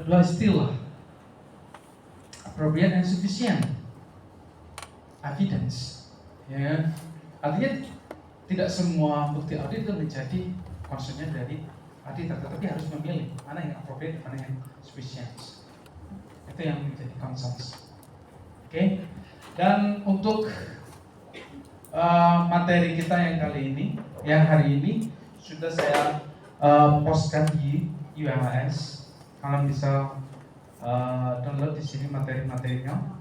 dua istilah, appropriate and sufficient evidence. Ya, artinya tidak semua bukti audit itu menjadi concernnya dari auditor, tetapi harus memilih mana yang appropriate, mana yang sufficient. Itu yang menjadi concern. Oke. Dan untuk materi kita yang kali ini, yang hari ini sudah saya postkan di UMS. Kalian bisa download di sini materi-materinya.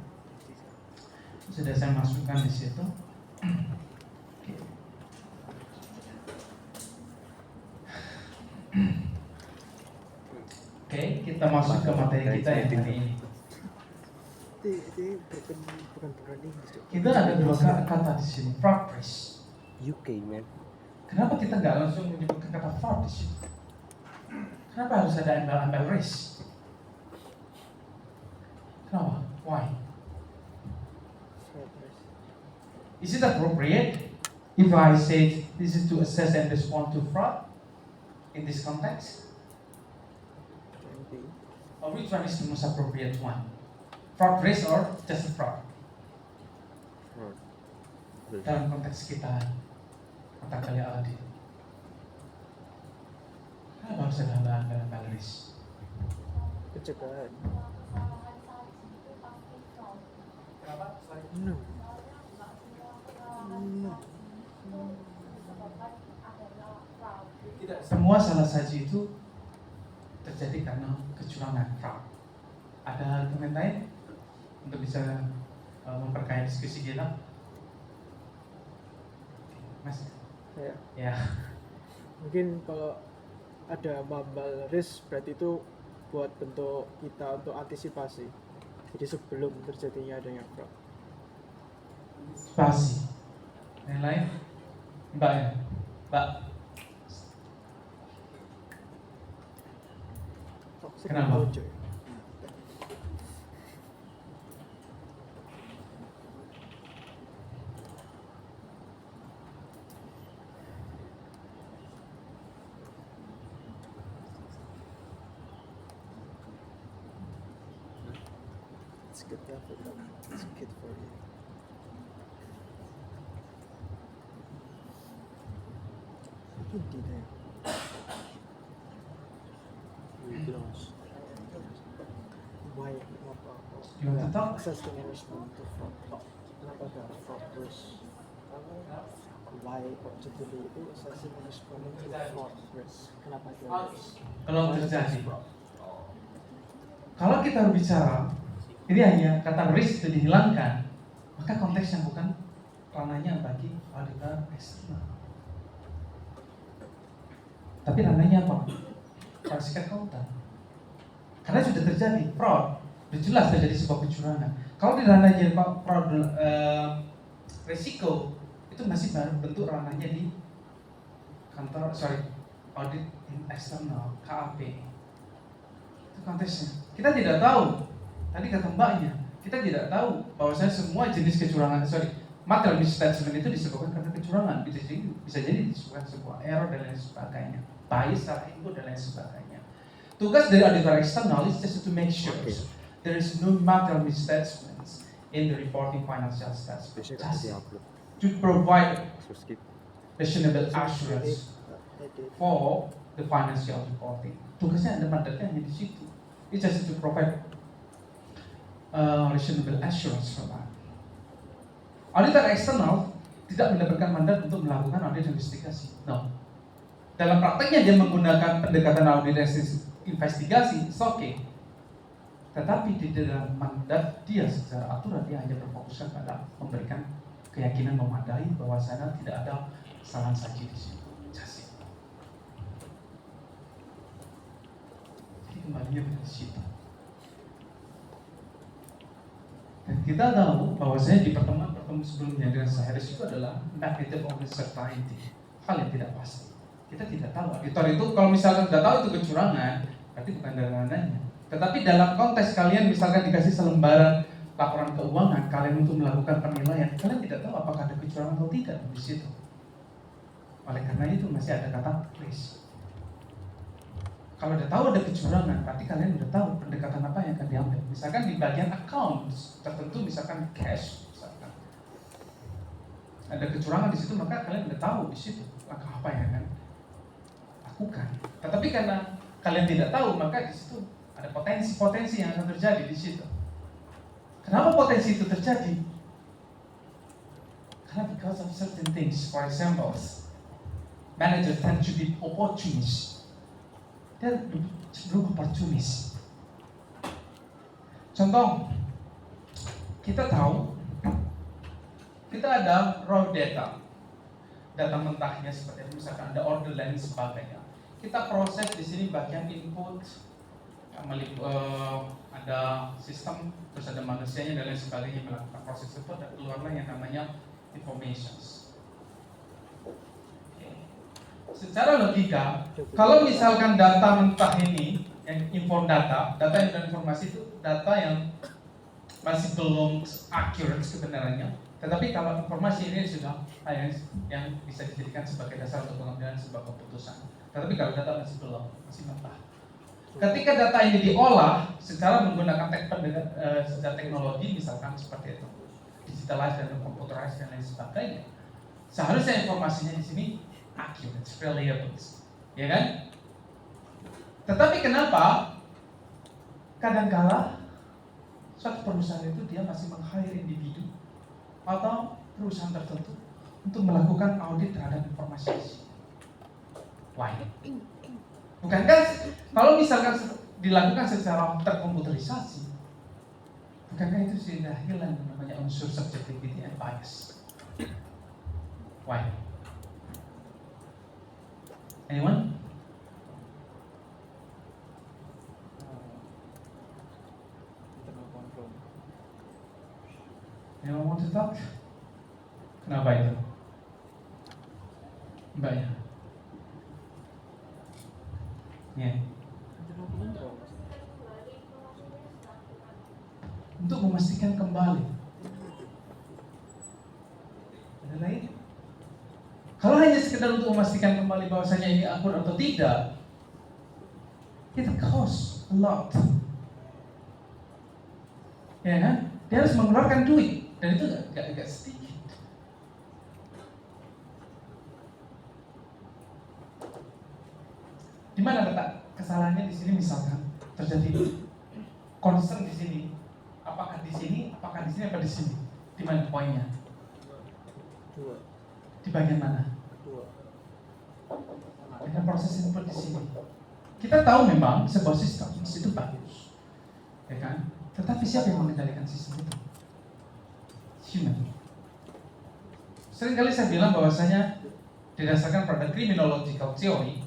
Sudah saya masukkan di situ. Oke, kita masuk ke materi kita yang hari ini. Kita ada dua kata di sini, fraud risk. UK man. Kenapa kita nggak langsung menyebutkan kata fraud di sini? Kenapa harus ada embel-embel risk? Kenapa? Why? Is it appropriate if I say this is to assess and respond to fraud in this context? Or which one is the most appropriate one? Fraud risk or just a fraud? Dalam konteks kita mata kuliah audit, kenapa harus ada embel-embel risk? Pencegahan. Kenapa? Sorry. No. Tidak semua salah saji itu terjadi karena kecurangan, fraud. Ada argumen lain untuk bisa memperkaya diskusi kita? Mas? Ya. Mungkin kalau ada ambal risk berarti itu buat bentuk kita untuk antisipasi. Jadi sebelum terjadinya adanya fraud. Antisipasi. Yang lain? Mbak ya? Mbak? Kenapa? It's good for you. Hindi. Why? You want to talk? Assessing and responding to fraud. Kenapa ada fraud risk? Why particularly itu assessing and responding to fraud risk? Kenapa ada risk? Kalau terjadi, kalau kita berbicara ini hanya kata risk itu dihilangkan, maka konteks yang bukan ranahnya bagi auditor eksternal. Tapi ranahnya apa? False accountant. Karena sudah terjadi fraud, sudah jelas terjadi sebuah kecurangan. Kalau di ranahnya fraud resiko itu masih bentuk ranahnya di kantor audit eksternal KAP. Itu konteksnya. Kita tidak tahu. Tadi kata mbaknya, kita tidak tahu bahwasanya semua jenis kecurangan, material misstatement itu disebabkan karena kecurangan. Bisa jadi disebabkan sebuah error dan lain sebagainya, bias secara input dan lain sebagainya. Tugas dari auditor eksternal is just to make sure there is no material misstatements in the reporting financial statements, just to provide reasonable assurance for the financial reporting. Tugasnya ada mandatnya hanya di situ. It's just to provide reasonable assurance for that. Auditor eksternal tidak mendapatkan mandat untuk melakukan audit investigasi. No. Dalam prakteknya dia menggunakan pendekatan audit investigasi, it's okay. Tetapi di dalam mandat dia secara aturan dia hanya berfokus pada memberikan keyakinan memadai bahwasanya tidak ada kesalahan saji di situ. Jadi kembalinya ke situ. Dan kita tahu bahwasanya di pertemuan sebelumnya dengan Saheris itu adalah magnitude of uncertainty, hal yang tidak pasti. Kita tidak tahu. Auditor itu kalau misalkan tidak tahu itu kecurangan, berarti bukan dananya. Tetapi dalam konteks kalian misalkan dikasih selembaran laporan keuangan, kalian untuk melakukan penilaian, kalian tidak tahu apakah ada kecurangan atau tidak di situ. Oleh karena itu masih ada kata risk. Kalau udah tahu ada kecurangan, berarti kalian udah tahu Misalkan di bagian account tertentu, misalkan cash, misalkan ada kecurangan di situ, maka kalian udah tahu di situ langkah apa yang akan lakukan. Tetapi karena kalian tidak tahu, maka di situ ada potensi-potensi yang akan terjadi di situ. Kenapa potensi itu terjadi? Karena because of certain things. For example, managers tend to be opportunists. Dia cenderung opportunis. Contoh, kita tahu kita ada raw data mentahnya seperti itu, misalkan ada order dan sebagainya. Kita proses di sini bagian input, ada sistem, terus ada manusianya dan lain sebagainya melakukan proses tersebut, dan keluarlah yang namanya informations. Secara logika, kalau misalkan data mentah ini, yang data dan informasi itu data yang masih belum accurate kebenarannya, tetapi kalau informasi ini sudah yang bisa dijadikan sebagai dasar untuk pengambilan sebuah keputusan. Tetapi kalau data masih belum, masih mentah. Ketika data ini diolah secara menggunakan secara teknologi, misalkan seperti itu, digitalized dan computerized dan lain sebagainya, seharusnya informasinya di sini accurate, reliable, ya kan? Tetapi kenapa kadangkala suatu perusahaan itu dia masih meng-hire individu atau perusahaan tertentu untuk melakukan audit terhadap informasi di sini? Why? Bukankah kalau misalkan dilakukan secara terkomputerisasi, bukankah itu sudah hilang namanya unsur subjectivity and bias? Why? Anyone? Anyone want to talk? Kenapa itu? Mbaknya? Ya. Untuk memastikan kembali. Ada lain? Kalau hanya sekedar untuk memastikan kembali bahwasanya ini akur atau tidak, it costs a lot. Ya kan? Dia harus mengeluarkan duit, dan itu gak sedikit. Di mana letak kesalahannya di sini? Misalkan terjadi concern di sini, apakah di sini, apa di sini? Di mana poinnya? Dua. Di bagian mana? Dua. Dengan proses input di sini. Kita tahu memang sebuah sistem itu bagus, ya kan? Tetapi siapa yang mengendalikan sistem itu? Human. Seringkali saya bilang bahwasanya didasarkan pada criminological theory,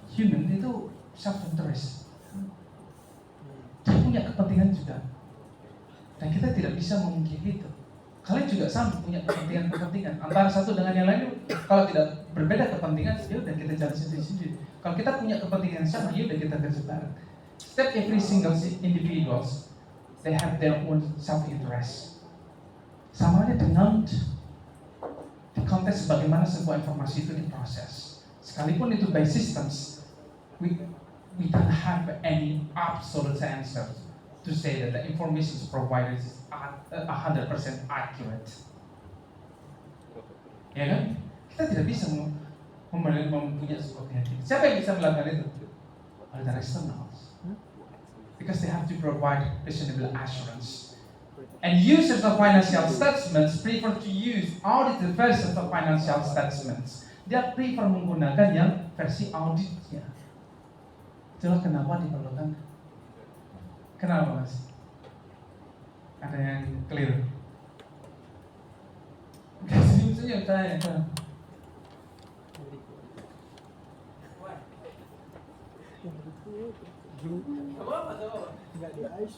human itu self-interest. Dia punya kepentingan juga. Dan kita tidak bisa memungkiri itu. Kalian juga sama punya kepentingan antara satu dengan yang lain. Kalau tidak berbeda kepentingan, ya udah kita jalan sendiri-sendiri. Kalau kita punya kepentingan sama, ya udah kita kerja bareng. Setiap every single individuals, they have their own self-interest. Sama aja dengan di konteks bagaimana sebuah informasi itu diproses. Sekalipun itu by systems, we don't have any absolute answer to say that the information provided is 100% accurate. Ya kan? Kita tidak bisa mempunyai sebuah keyakinan. Siapa yang bisa melakukan itu? Oleh externals. Because they have to provide reasonable assurance. And users of financial statements prefer to use audited versions of financial statements. Dia prefer menggunakan yang versi auditnya. Itulah kenapa diperlukan. Kenapa mas? Ada yang clear? Senyum-senyum saya. Apa? Enggak di ice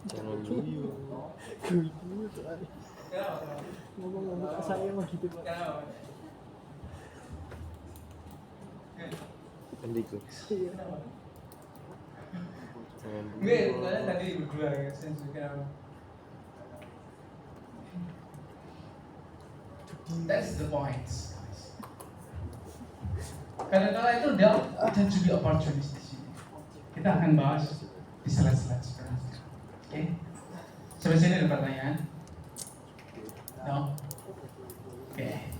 Jangan guyu. Guyu tuh. Ngomong-ngomong saya mah gitu Pak. Pendikut. Iya. Jangan Enggak, guyu. soalnya tadi berdua ya, saya kenapa? That's the point, guys. Kadang-kadang itu dia tend to be opportunist di sini. Kita akan bahas di slide-slide sekarang. Oke. Sampai sini ada pertanyaan? No? Oke.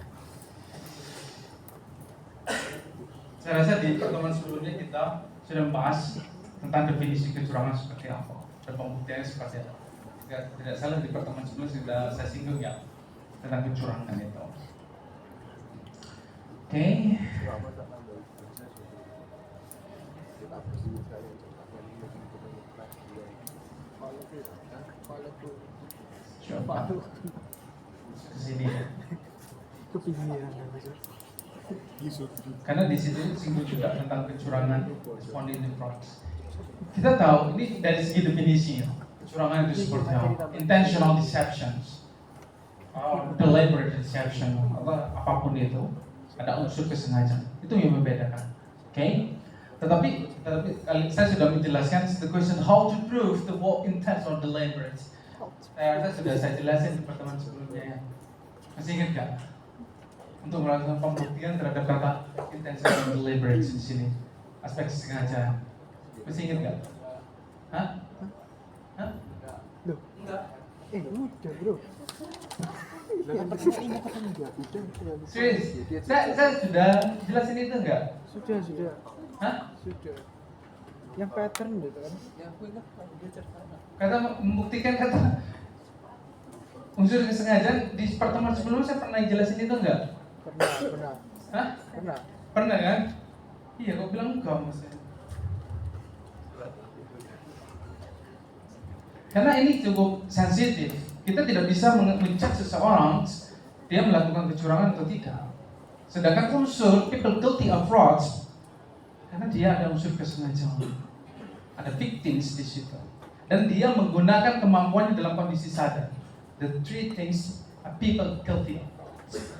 Saya rasa di pertemuan sebelumnya kita sudah membahas tentang definisi kecurangan seperti apa dan pembuktiannya seperti apa. Tidak salah di pertemuan sebelumnya sudah saya singgung ya tentang kecurangan itu. Oke. Coba ke sini ya. Kepingiran. Karena di situ singgung juga tentang kecurangan responding to frauds. Kita tahu ini dari segi definisinya kecurangan itu seperti apa? Intentional deceptions, or deliberate deception, atau apapun itu ada unsur kesengajaan. Itu yang membedakan. Oke? Tetapi saya sudah menjelaskan the question how to prove the word intense or deliberate. Saya sudah jelasin di pertemuan sebelumnya ya. Masih ingat gak? Untuk melakukan pembuktian terhadap kata intentional and deliberate di sini, aspek sengaja. Masih ingat nggak? Hah? Hah? Loh? Enggak. Udah bro. Yang pertama ingat apa enggak? Udah. Serius? Saya sudah jelasin itu enggak? Sudah. Hah? Sudah. Yang pattern gitu kan? Yang aku ingat dia cerita. Kata membuktikan kata unsur kesengajaan di pertemuan sebelumnya saya pernah jelasin itu enggak? Pernah. Hah? Pernah kan? Iya, kok bilang enggak maksudnya? Karena ini cukup sensitif. Kita tidak bisa mencek seseorang dia melakukan kecurangan atau tidak. Sedangkan unsur people guilty of frauds karena dia ada unsur kesengajaan. Ada victims di situ. Dan dia menggunakan kemampuannya dalam kondisi sadar. The three things are people guilty of frauds.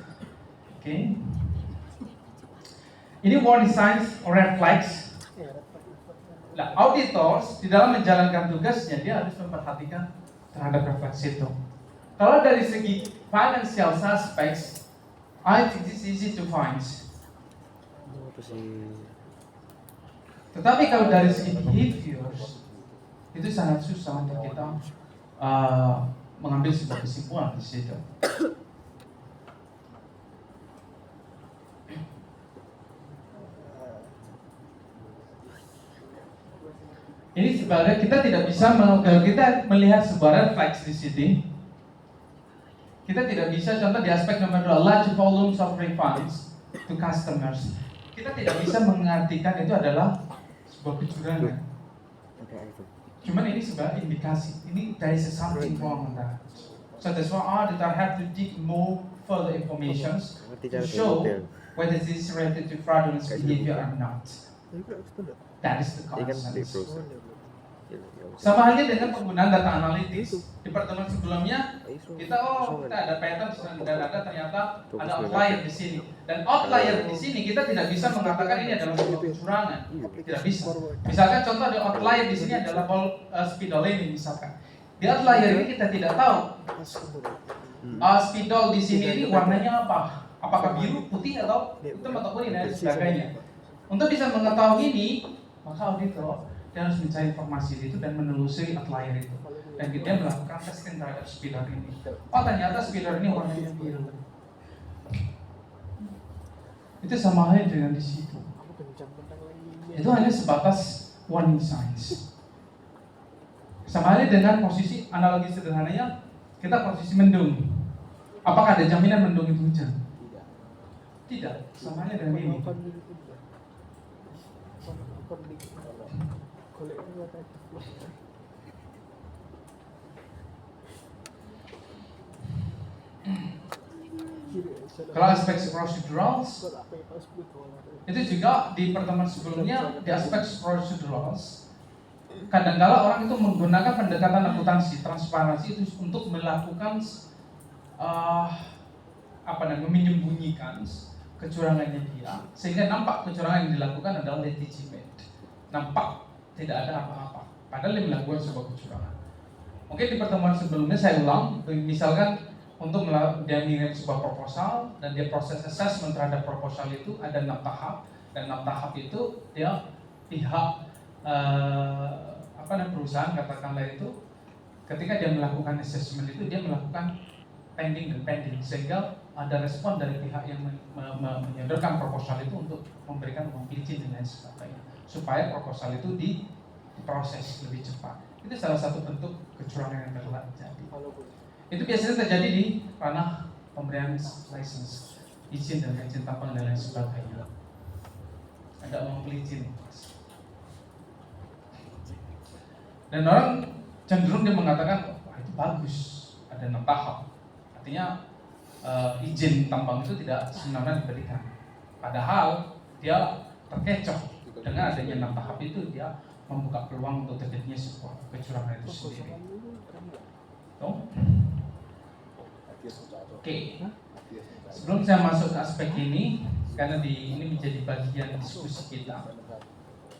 Oke. Ini warning signs or red flags. Nah, auditors di dalam menjalankan tugasnya dia harus memperhatikan terhadap refleksi itu. Kalau dari segi financial suspects, I think this is easy to find. Tetapi kalau dari segi behaviors, itu sangat susah untuk kita mengambil sebuah kesimpulan di situ. Ini sebenarnya kita tidak bisa kalau kita melihat sebuah refleks di sini. Kita tidak bisa contoh di aspek nomor 2 large volumes of refunds to customers. Kita tidak bisa mengartikan itu adalah sebuah kecurangan. Cuman ini sebagai indikasi. Ini there is something wrong with that. So that's why auditor have to dig more further information to show whether this is related to fraudulent behavior or not. That is the consensus. Sama halnya dengan penggunaan data analitis. Di pertemuan sebelumnya kita ada pattern dan ada ternyata ada outlier di sini. Dan outlier di sini kita tidak bisa mengatakan ini adalah sebuah kecurangan. Tidak bisa. Misalkan contoh ada outlier di sini adalah spidol ini misalkan. Di outlier ini kita tidak tahu spidol di sini ini warnanya apa? Apakah biru, putih atau hitam atau kuning dan sebagainya. Untuk bisa mengetahui ini, maka auditor dia harus mencari informasi itu dan menelusuri outlier itu. Dan dia melakukan testing terhadap spidol ini. Oh ternyata spidol ini warnanya biru. Itu sama halnya dengan di situ. Itu hanya sebatas warning signs. Sama halnya dengan posisi analogi sederhananya, kita posisi mendung. Apakah ada jaminan mendung itu hujan? Tidak. Sama halnya dengan ini. Kalau aspek procedurals itu juga di pertemuan sebelumnya di aspek procedurals kadang-kala orang itu menggunakan pendekatan akuntansi transparansi itu untuk melakukan menyembunyikan kecurangannya dia sehingga nampak kecurangan yang dilakukan adalah legitimate, nampak tidak ada apa-apa padahal dia melakukan sebuah kecurangan. Mungkin di pertemuan sebelumnya saya ulang, misalkan untuk dia mengirim sebuah proposal dan dia proses assessment terhadap proposal itu ada 6 tahap dan 6 tahap itu dia pihak perusahaan katakanlah itu ketika dia melakukan assessment itu dia melakukan pending dan pending, sehingga ada respon dari pihak yang menyodorkan proposal itu untuk memberikan uang izin dan lain sebagainya, supaya proposal itu diproses lebih cepat. Itu salah satu bentuk kecurangan yang terjadi. Itu biasanya terjadi di ranah pemberian license, izin dan izin tambang dan lain sebagainya. Ada uang pelicin. Dan orang cenderung dia mengatakan, wah itu bagus, ada 6 tahap. Artinya izin tambang itu tidak semena-mena diberikan. Padahal dia terkecoh dengan adanya 6 tahap itu, dia membuka peluang untuk terjadinya sebuah kecurangan itu sendiri. Oke. Sebelum saya masuk ke aspek ini, karena ini menjadi bagian diskusi kita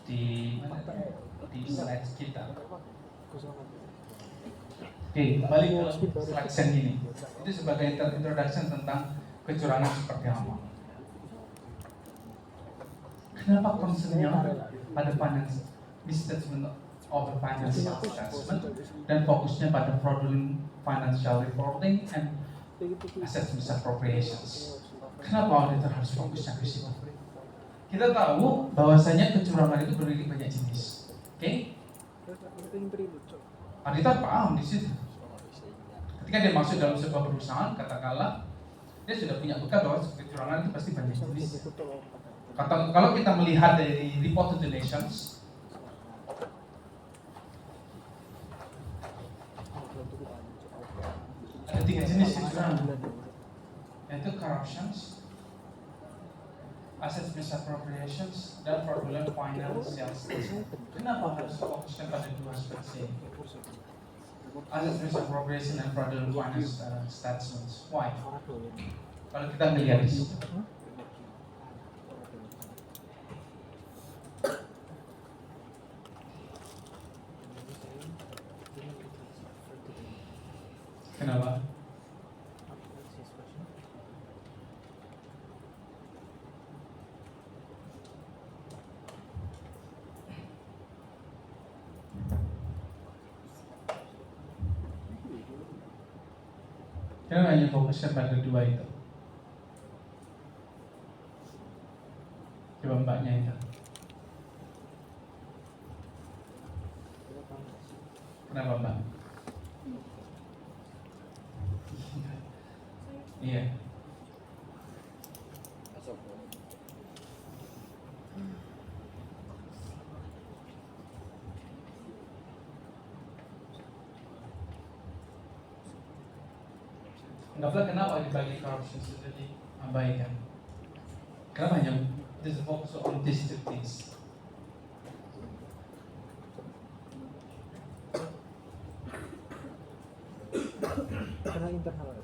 di slide kita. Oke, kembali ke slide ini. Itu sebagai introduction tentang kecurangan seperti apa. Kenapa concernnya pada finance misstatement of financial assessment dan fokusnya pada fraudulent financial reporting and asset misappropriations? Kenapa auditor harus fokusnya ke situ? Kita tahu bahwasanya kecurangan itu berdiri banyak jenis. Oke? Auditor paham di situ. Ketika dia masuk dalam sebuah perusahaan, katakanlah dia sudah punya bekal bahwa kecurangan itu pasti banyak jenis. Kalau kita melihat dari report to the nations, ada 3 jenis kecurangan, yaitu corruptions, asset misappropriations, dan fraudulent financial statement. Kenapa harus fokuskan pada 2 aspek ini? Asset misappropriation and fraudulent financial statements. Why? Kalau kita melihat di situ, kenapa? Kenapa hanya fokusnya pada 2 itu? Coba mbaknya itu. Kenapa mbak? Iya. Anggaplah kenapa dibagi corruption itu diabaikan? Kenapa hanya fokus on these 2 things? Karena internal.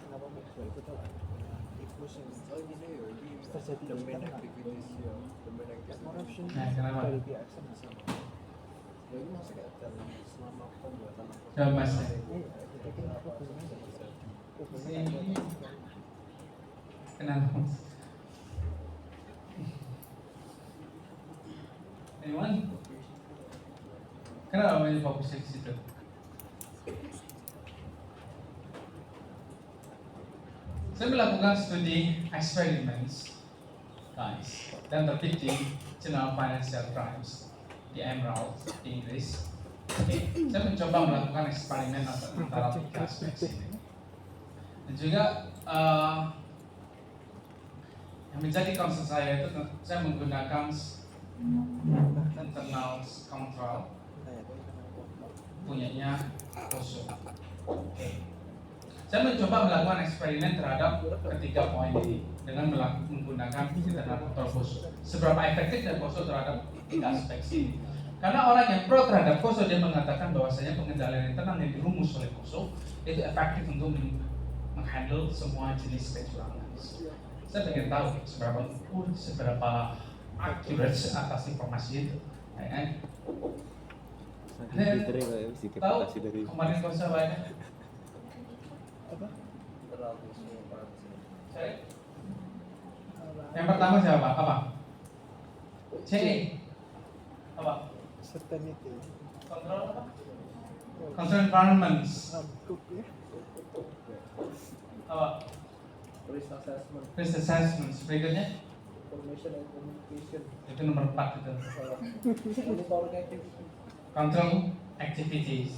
Kenapa itu tuh terjadi di internal? Corruption dari pihak eksternal. Coba mas. Kenapa mas? Anyone? Kenapa banyak fokusnya di situ? Saya melakukan studi experiments, guys, dan terbit di Journal Financial Crimes di Emerald di Inggris. Oke, saya mencoba melakukan eksperimen antara 3 aspek ini. Dan juga yang menjadi concern saya itu saya menggunakan internal control punyanya COSO. Saya mencoba melakukan eksperimen terhadap ketiga poin ini dengan menggunakan internal control COSO. Seberapa efektif dan COSO terhadap 3 aspek ini? Karena orang yang pro terhadap COSO dia mengatakan bahwasanya pengendalian internal yang dirumus oleh COSO itu efektif untuk menghandle semua jenis kecurangan. Saya ingin tahu seberapa accurate atas informasi itu. Tahu kemarin COSO apa? Sorry? Yang pertama siapa? Apa? C. Apa? Certainty. Control apa? Control environments. Cook ya. Apa? Risk assessment, Risk assessments. Berikutnya information and communication. itu nomor 4 itu. Monitoring activity. Control activities.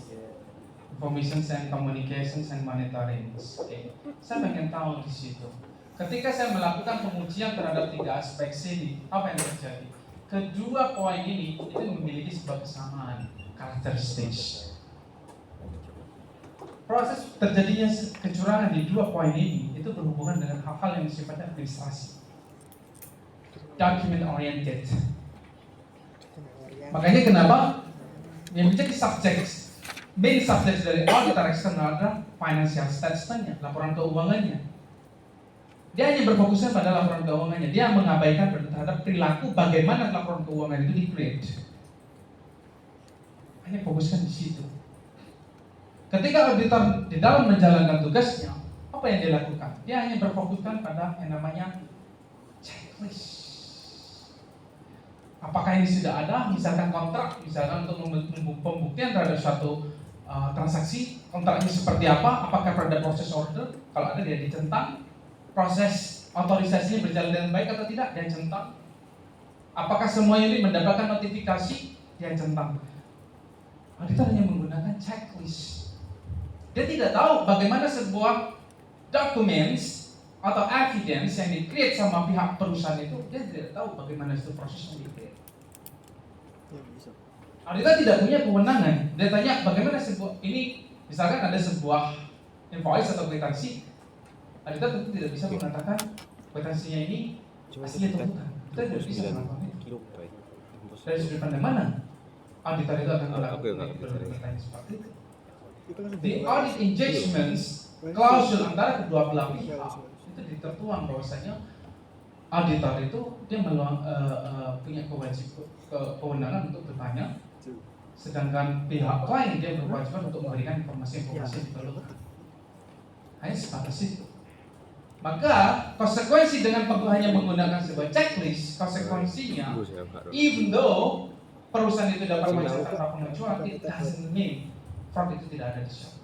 Information and communications and monitoring. Oke. Saya pengen tahu di situ. Ketika saya melakukan pengujian terhadap 3 aspek sini, apa yang terjadi? Kedua poin ini itu memiliki sebuah kesamaan karakteristik. Proses terjadinya kecurangan di 2 poin ini itu berhubungan dengan hal-hal yang sifatnya administrasi, document oriented. Makanya kenapa yang menjadi main subject dari auditor eksternal adalah financial statement-nya, laporan keuangannya. Dia hanya berfokusnya pada laporan keuangannya. Dia mengabaikan terhadap perilaku bagaimana laporan keuangan itu di-create. Hanya fokuskan di situ. Ketika auditor di dalam menjalankan tugasnya, apa yang dia lakukan? Dia hanya berfokuskan pada yang namanya checklist. Apakah ini sudah ada, misalkan kontrak, misalkan untuk pembuktian terhadap suatu transaksi, kontraknya seperti apa, apakah pada proses order, kalau ada dia dicentang, proses otorisasinya berjalan dengan baik atau tidak, dia centang. Apakah semua ini mendapatkan notifikasi, dia centang. Auditor hanya menggunakan checklist. Dia tidak tahu bagaimana sebuah documents atau evidence yang di-create sama pihak perusahaan itu, dia tidak tahu bagaimana itu prosesnya di-create. Ya bisa. Auditor tidak punya kewenangan. Dia tanya bagaimana sebuah ini, misalkan ada sebuah invoice atau kwitansi, auditor tentu tidak bisa mengatakan kwitansinya ini asli atau bukan. Kita tidak bisa melakukan itu. Dari sudut pandang mana auditor itu akan melakukan pertanyaan seperti itu? The audit engagements klausul antara kedua belah pihak itu ditertuang bahwasanya auditor itu dia punya kewenangan untuk bertanya, sedangkan pihak klien dia berkewajiban untuk memberikan informasi-informasi yang diperlukan. Hanya sebatas itu. Maka konsekuensi dengan hanya menggunakan sebuah checklist, konsekuensinya, even though perusahaan itu dapat mencatat pengecualian, it doesn't mean fraud itu tidak ada di sana.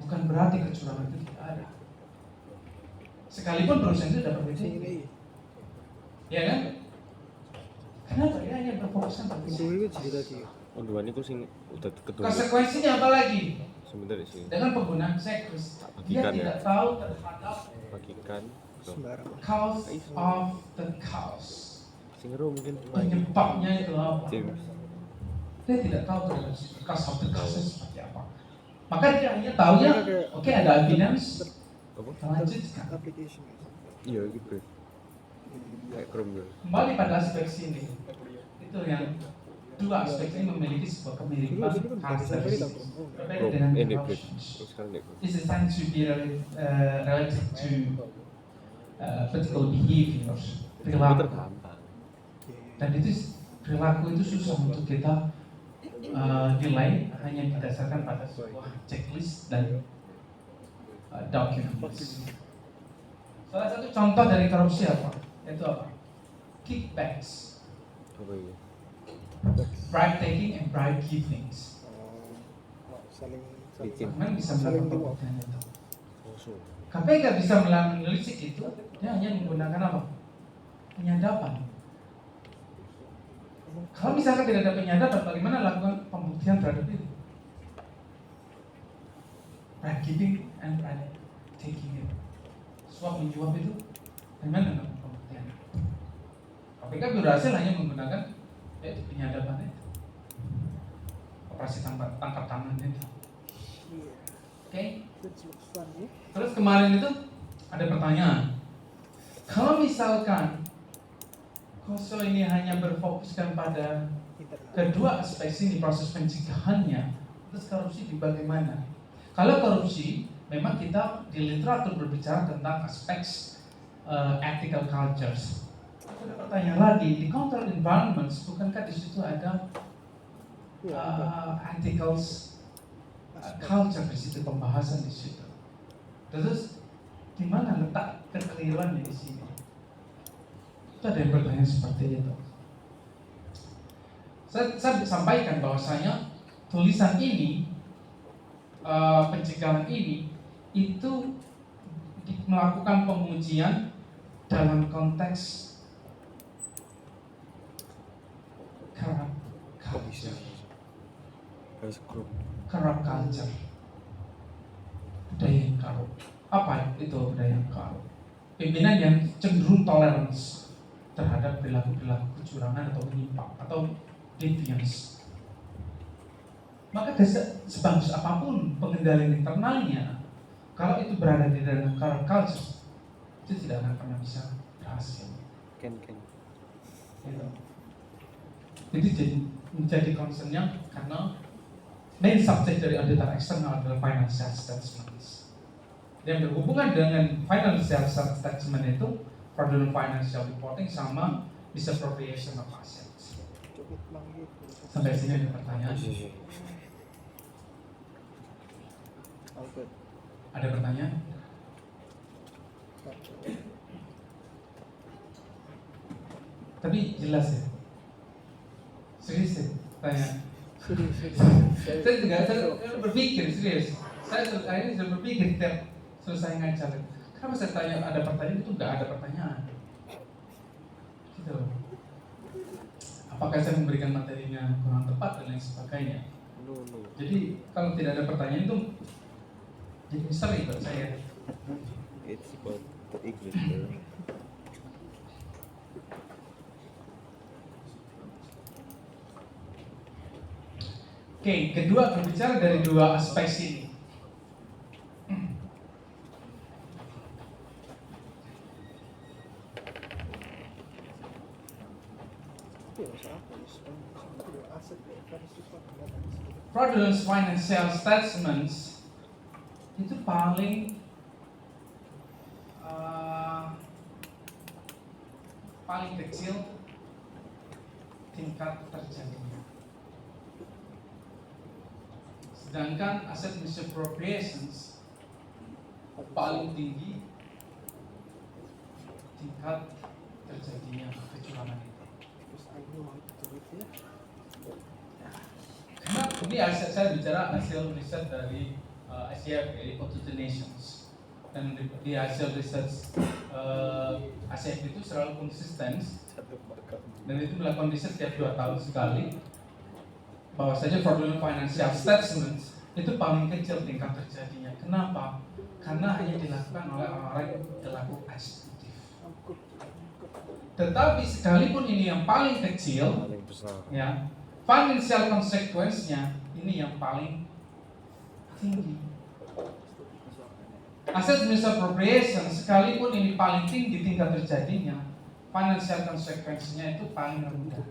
Bukan berarti kecurangan itu tidak ada. Sekalipun perusahaan itu dapat berizin, ya kan? Kenapa dia hanya berfokuskan pada itu? Onduan itu sing udah ketemu. Konsekuensinya apa lagi? Sebentar sih. Dengan penggunaan checklist, dia Bagikan, tidak ya. tahu terhadap Bagikan. Sembarang. cause of the cause. Sing ero mungkin Penyebabnya itu apa? James. Dia tidak tahu terhadap cause of the cause seperti apa. Maka dia hanya tahunya, oke, ada evidence, Apa? lanjutkan. Application. Iya gitu. Kayak Chrome gitu. Kembali pada aspek sini, itu yang dua aspek ini memiliki sebuah kemiripan karakteristik berbeda dengan corruption. Terus sekarang dek. This is tend to be related to political behavior, perilaku. Tergampang. Dan itu perilaku itu susah untuk kita nilai hanya didasarkan pada sebuah checklist dan documents. Salah satu contoh dari korupsi apa? Itu apa? Kickbacks, Apa ini? bribe taking and bribe giving. Saling Bikin. Kan bisa melakukan pembuktian itu. Kosong. KPK bisa menelisik itu, dia hanya menggunakan apa? Penyadapan. Kalau misalkan tidak ada penyadapan, bagaimana lakukan pembuktian terhadap itu? Bribe giving and bribe taking itu. Suap menyuap itu, bagaimana lakukan pembuktian? KPK berhasil hanya menggunakan penyadapan itu. Operasi tangkap tangan itu. Oke? Terus kemarin itu ada pertanyaan. Kalau misalkan Koso ini hanya berfokuskan pada kedua aspek ini proses pencegahannya, terus korupsi di bagaimana? Kalau korupsi, memang kita di literatur berbicara tentang aspek ethical cultures. Ada pertanyaan lagi, di control environments, bukankah di situ ada ethical culture di situ, pembahasan di situ? Terus di mana letak kekeliruannya di sini? Itu ada yang bertanya seperti itu. Saya sampaikan bahwasanya tulisan ini, pencegahan ini itu melakukan pengujian dalam konteks kerap culture. Kerap culture, budaya yang karup. Apa itu budaya yang karup? Pimpinan yang cenderung toleransi terhadap perilaku-perilaku kecurangan atau menyimpang atau deviance. Maka sebagus apapun pengendalian internalnya, kalau itu berada di dalam current culture, itu tidak akan pernah bisa berhasil. Gitu. Itu menjadi concernnya karena main subject dari auditor eksternal adalah financial statements. Yang berhubungan dengan financial statement itu fraudulent financial reporting sama misappropriation of assets. Sampai sini ada pertanyaan? Ada pertanyaan? Tapi jelas ya? Serius ya? Tanya. Saya juga berpikir serius. Saya akhirnya sudah berpikir setiap selesai ngajar. Kenapa saya tanya ada pertanyaan itu nggak ada pertanyaan? Gitu. Apakah saya memberikan materinya kurang tepat dan lain sebagainya? Jadi kalau tidak ada pertanyaan itu jadi misteri buat saya. It's about the English word. Oke, kedua berbicara dari dua aspek sini. Fraudulent financial statements itu paling kecil tingkat terjadinya. Sedangkan asset misappropriations paling tinggi tingkat terjadinya kecurangan itu. Karena ini saya bicara hasil riset dari ICF, Report to the Nations, dan di hasil riset ICF itu selalu konsisten dan itu melakukan riset setiap 2 tahun sekali. Bahwasanya fraudulent financial statements itu paling kecil tingkat terjadinya. Kenapa? Karena hanya dilakukan oleh orang-orang yang berlaku eksekutif. Tetapi sekalipun ini yang paling kecil, ya, financial consequence-nya ini yang paling tinggi. Asset misappropriation sekalipun ini paling tinggi tingkat terjadinya, financial consequence-nya itu paling rendah.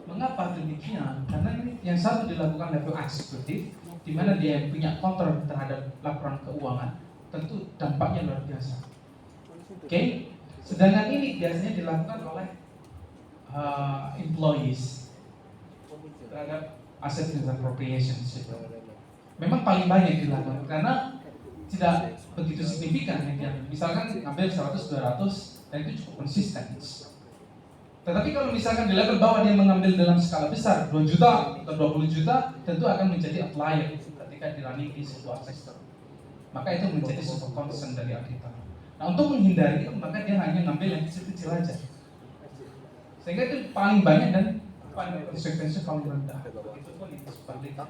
Mengapa demikian? Karena ini yang satu dilakukan level eksekutif, di mana dia punya kontrol terhadap laporan keuangan, tentu dampaknya luar biasa. Oke, sedangkan ini biasanya dilakukan oleh employees terhadap asset misappropriation. Memang paling banyak dilakukan karena tidak begitu signifikan. Misalkan ngambil 100-200 dan itu cukup konsisten. Tetapi kalau misalkan di level bawah dia mengambil dalam skala besar 2 juta atau 20 juta, tentu akan menjadi outlier ketika dirunning di sebuah sektor. Maka itu menjadi sebuah concern dari auditor. Nah, untuk menghindari itu maka dia hanya ngambil yang kecil-kecil aja. Sehingga itu paling banyak dan konsekuensinya paling rendah. Itu pun itu sebaliknya.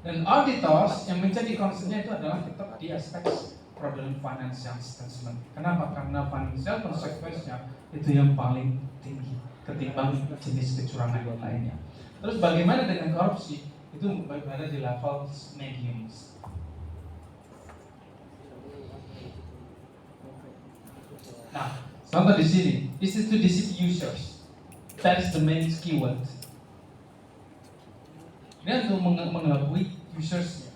Dan auditors yang menjadi concernnya itu adalah tetap di aspek fraudulent financial statement. Kenapa? Karena financial consequence-nya itu yang paling tinggi ketimbang jenis kecurangan yang lainnya. Terus bagaimana dengan korupsi? Itu berada di level mediums. Nah, contoh di sini, this is to deceive users. That is the main keyword. Ini untuk mengelabui users.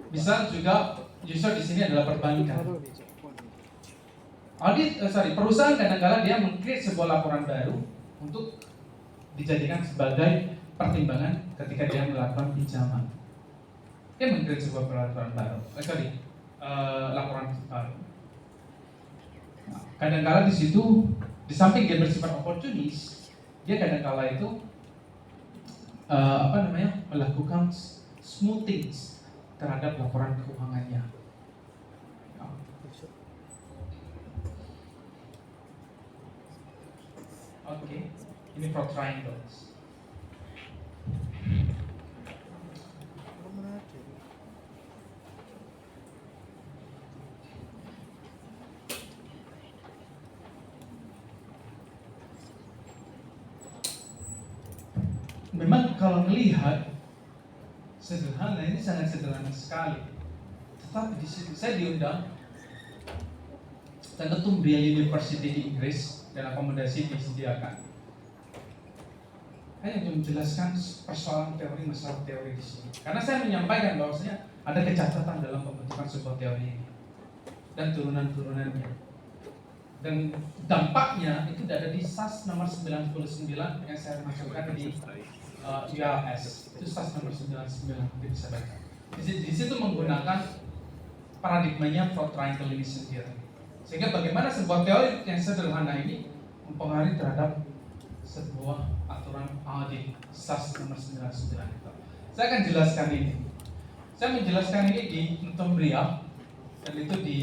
Bisa juga user di sini adalah perbankan. Perusahaan kadang-kala dia meng-create sebuah laporan baru untuk dijadikan sebagai pertimbangan ketika dia melakukan pinjaman. dia mengkreat sebuah peraturan baru, laporan baru. Nah, kadang-kala di situ, di samping dia bersifat oportunis, dia kadang-kala itu melakukan smoothing terhadap laporan keuangannya. Oke, ini fraud triangles. Memang kalau melihat sederhana, ini sangat sederhana sekali. Tetapi di situ saya diundang dan Cumbria University di Inggris dan akomodasi disediakan. Hanya untuk menjelaskan persoalan teori, masalah teori di sini. Karena saya menyampaikan bahwasanya ada kecacatan dalam pembentukan sebuah teori ini dan turunan-turunannya. Dan dampaknya itu ada di SAS nomor 99 yang saya masukkan di URS. Itu SAS nomor 99, mungkin bisa baca. Di situ menggunakan paradigmanya fraud triangle ini sendiri. Sehingga bagaimana sebuah teori yang sederhana ini mempengaruhi terhadap sebuah aturan audit SAS nomor 99 itu. Saya akan jelaskan ini. Saya menjelaskan ini di Cumbria dan itu di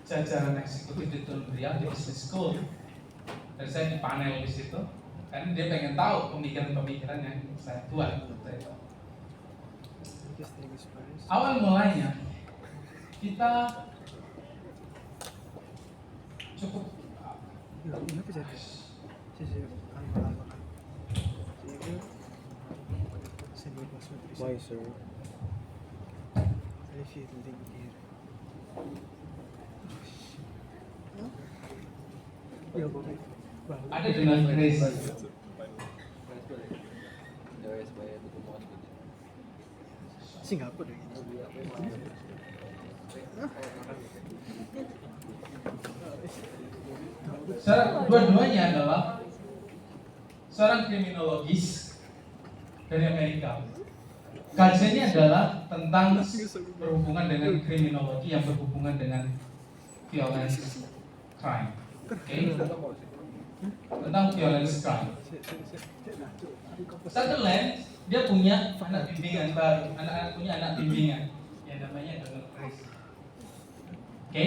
jajaran eksekutif di Cumbria di Business School. Dan saya di panel di situ. Karena dia pengen tahu pemikiran-pemikiran yang saya buat waktu itu. Awal mulanya kita cukup Why, sir? Ada dengan crazy. Singapura gitu. Dua-duanya adalah seorang kriminologis dari Amerika. Kajiannya adalah tentang berhubungan dengan kriminologi yang berhubungan dengan violence crime. Oke? Tentang violence crime. Sutherland dia punya anak bimbingan baru, punya anak bimbingan yang namanya Donald Tracy. Oke?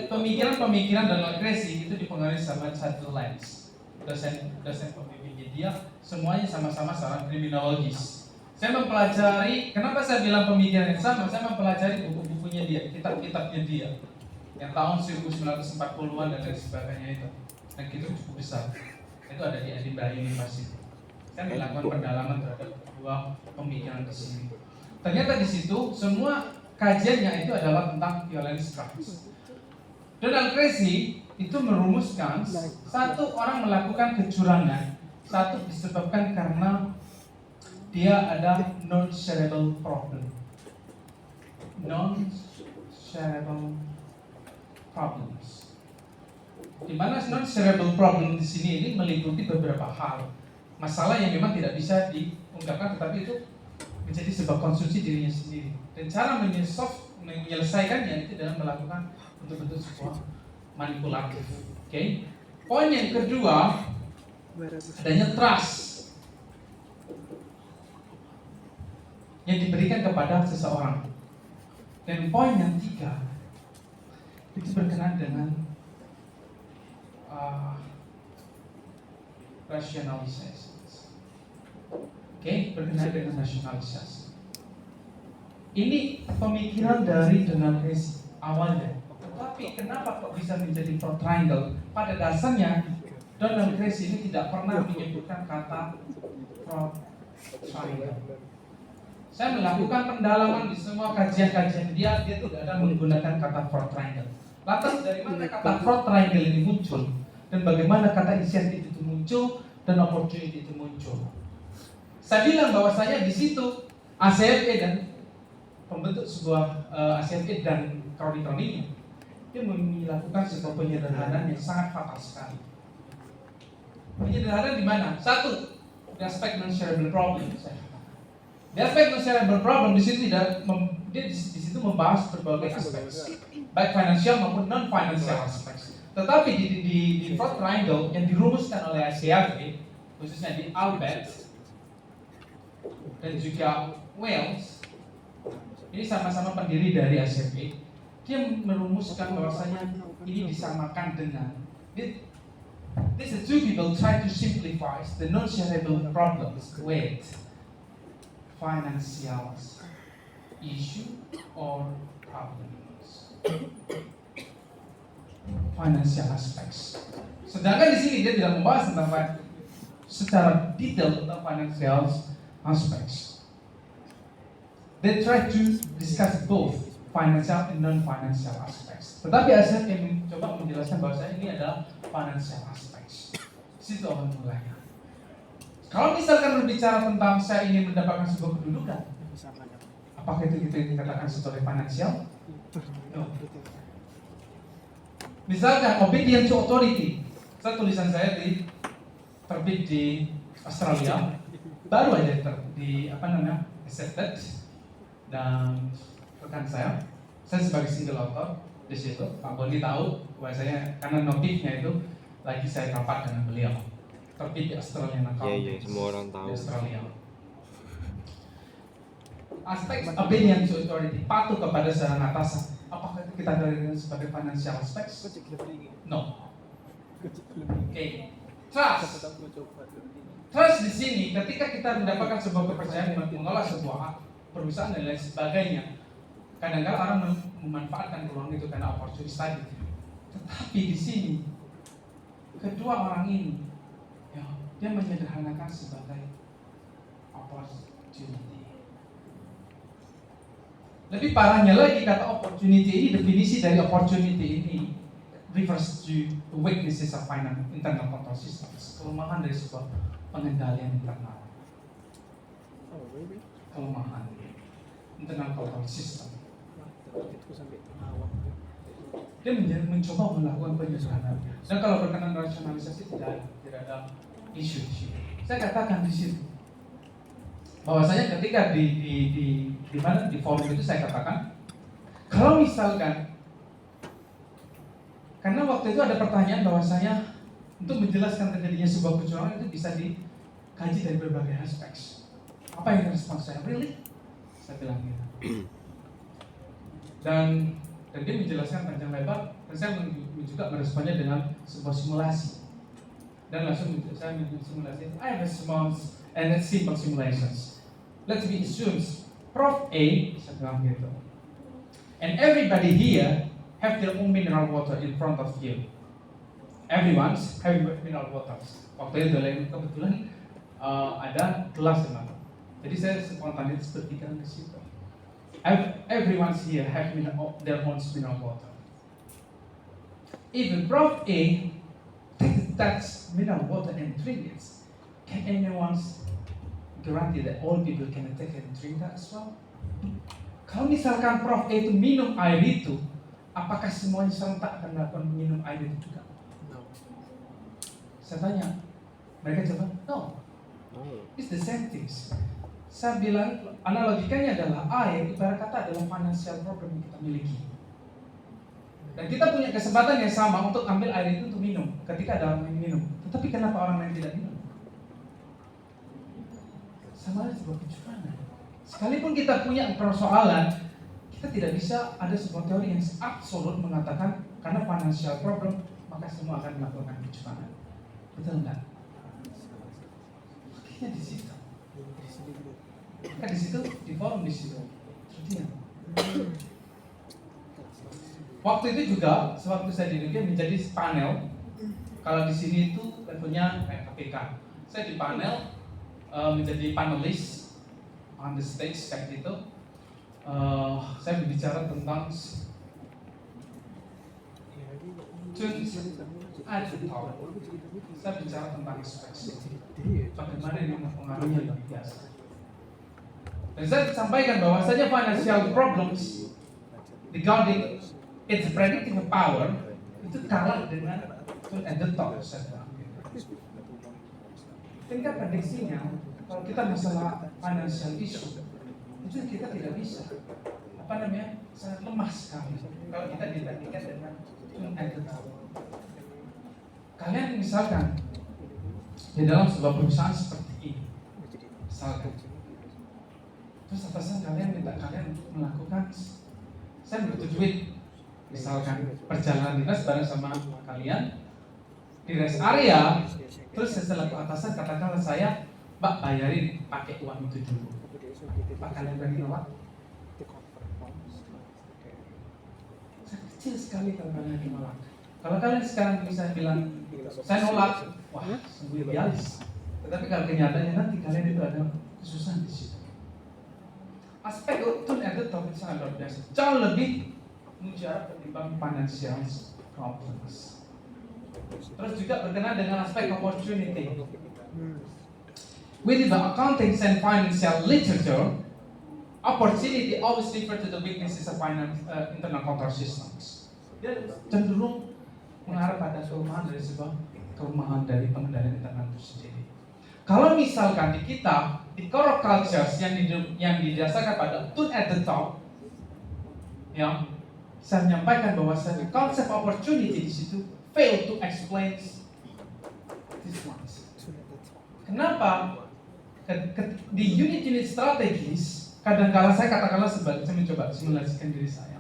Pemikiran Donald Tracy itu dipengaruhi sama Sutherland, dosen pembimbingnya dia, semuanya sama-sama seorang kriminologis. Saya mempelajari, kenapa saya bilang pemikiran yang sama? Saya mempelajari buku-bukunya dia, kitab-kitabnya dia, yang tahun 1940-an dan lain sebagainya itu. Dan itu cukup besar. Itu ada di Edinburgh University. Saya melakukan pendalaman terhadap dua pemikiran di sini. Ternyata di situ semua kajiannya itu adalah tentang violence crimes. Donald Tracy itu merumuskan satu orang melakukan kecurangan, satu disebabkan karena dia ada non-shareable problem. Non-shareable problems. Di mana non-shareable problem di sini ini meliputi beberapa hal. Masalah yang memang tidak bisa diungkapkan, tetapi itu menjadi sebuah konsumsi dirinya sendiri. Dan cara menyelesaikannya itu dalam melakukan bentuk-bentuk sebuah manipulatif. Oke. Poin yang kedua, adanya trust yang diberikan kepada seseorang. Dan poin yang tiga itu berkenaan dengan rationalisasi. Oke, berkenaan dengan rationalisasi. Ini pemikiran dari Donald Tracy awalnya. Tetapi kenapa kok bisa menjadi fraud triangle? Pada dasarnya Donald Tracy ini tidak pernah menyebutkan kata fraud triangle. Saya melakukan pendalaman di semua kajian-kajian dia tidak ada menggunakan kata fraud triangle. Lantas dari mana kata fraud triangle ini muncul? Dan bagaimana kata insentif itu muncul dan opportunity itu muncul? Saya bilang bahwasanya di situ ACFE dan pembentuk sebuah ACFE dan kroni-kroninya dia melakukan sebuah penyederhanaan yang sangat fatal sekali. Penyederhanaan di mana? Satu, di aspek non-shareable problem. Di aspek non-shareable problem di situ dia di situ membahas berbagai aspek, baik financial maupun non-financial aspek. Tetapi di fraud triangle yang dirumuskan oleh ICRB, khususnya di Albert dan juga Wales, ini sama-sama pendiri dari ICRB. Dia merumuskan bahwasanya ini disamakan dengan these two people try to simplify the non-shareable problems with financial issue or problems, financial aspects. Sedangkan di sini dia tidak membahas tentang secara detail tentang financial aspects. They try to discuss both financial and non-financial aspects. Tetapi Asep yang mencoba menjelaskan bahwa ini adalah financial aspects. Situ awal mulanya. Kalau misalkan berbicara tentang saya ingin mendapatkan sebuah kedudukan, apakah itu kita dikatakan sebagai financial? No. Misalkan obedience to authority. Tulisan saya terbit di Australia, baru aja accepted, dan rekan saya sebagai single author di situ. Pak Boni tahu bahwasanya karena notifnya itu lagi saya rapat dengan beliau. Terbit di Australian Accountants. Iya, semua orang tahu. Di Australia. Aspek obedience to authority, patuh kepada seorang atasan. Apakah itu kita dari sebagai financial aspects? No. Okay. Trust di sini ketika kita mendapatkan sebuah kepercayaan mengelola sebuah perusahaan dan lain sebagainya. Kadang-kadang orang memanfaatkan peluang itu karena opportunity tadi. Tetapi di sini kedua orang ini dia menyederhanakan sebagai opportunity. Lebih parahnya lagi kata opportunity ini, definisi dari opportunity ini refers to the weaknesses of internal control systems, kelemahan dari sebuah pengendalian internal. Kelemahan internal control system. Dia mencoba melakukan penyederhanaan. Dan kalau berkenan rasionalisasi tidak ada isu. Saya katakan di situ bahwasanya ketika di forum itu saya katakan, kalau misalkan karena waktu itu ada pertanyaan bahwasanya untuk menjelaskan terjadinya sebuah kecurangan itu bisa dikaji dari berbagai aspek. Apa yang respons saya? Really? Saya bilang gitu. Dan dia menjelaskan panjang lebar, dan saya juga meresponnya dengan sebuah simulasi. Dan langsung saya simulasi. I have a small and simple simulations. Let's be assumes Prof A, saya bilang gitu. And everybody here have their own mineral water in front of you. Everyone's have mineral waters. Waktu itu kebetulan ada gelas teman. Jadi saya spontanitas berpikiran ke situ. Everyone's here have their own mineral water. If Prof A takes that mineral water and drink it, can anyone guarantee that all people can take and drink that as well? Kalau misalkan Prof A itu minum air itu, apakah semuanya serentak akan melakukan minum air itu juga? No. Saya tanya, mereka jawab, no. It's the same things. Saya bilang, analogikannya adalah air, ibarat kata adalah financial problem yang kita miliki. Dan kita punya kesempatan yang sama untuk ambil air itu untuk minum, ketika ada orang yang minum. Tetapi kenapa orang lain tidak minum? Sama ada sebuah kecurangan. Sekalipun kita punya persoalan, kita tidak bisa ada sebuah teori yang absolut mengatakan karena financial problem maka semua akan melakukan kecurangan. Betul enggak? Makanya di situ. Maka di situ di forum di situ. Waktu itu juga sewaktu saya di UK menjadi panel. Kalau di sini itu levelnya kayak KPK. Saya di panel menjadi panelis on the stage kayak gitu. Saya berbicara tentang saya bicara tentang ekspresi. Bagaimana ini mempengaruhi luar biasa. Dan saya sampaikan bahwasanya financial problems regarding its predictive power itu kalah dengan at the top. Tingkat prediksinya kalau kita masalah financial issue, itu kita tidak bisa. Sangat lemah sekali kalau kita dibandingkan dengan entity. Kalian misalkan di dalam sebuah perusahaan seperti ini, misalkan, terus atasan kalian minta kalian untuk melakukan, saya butuh duit, misalkan perjalanan dinas bareng sama kalian di rest area, terus setelah atasan katakanlah saya, Mbak bayarin pakai uang itu dulu. Pak, kalian berani nolak? Kecil sekali kalau kalian nolak. Kalau kalian sekarang bisa bilang saya nolak, wah sungguh idealis. Tetapi kalau kenyataannya nanti kalian itu ada kesusahan di situ. Aspek tune at the top itu sangat luar biasa, jauh lebih mujarab ketimbang financial problems. Terus juga berkenaan dengan aspek opportunity. Within the accounting and financial literature, opportunity always refer to the weaknesses of internal control systems. Dia cenderung mengarah pada kelemahan dari pengendalian internal itu sendiri. Kalau misalkan di kita, di core cultures yang didasarkan pada tune at the top, ya, saya menyampaikan bahwa konsep opportunity di situ fail to explain this ones. Kenapa? Di unit-unit strategis, kadang-kala saya katakanlah saya mencoba simulasikan diri saya.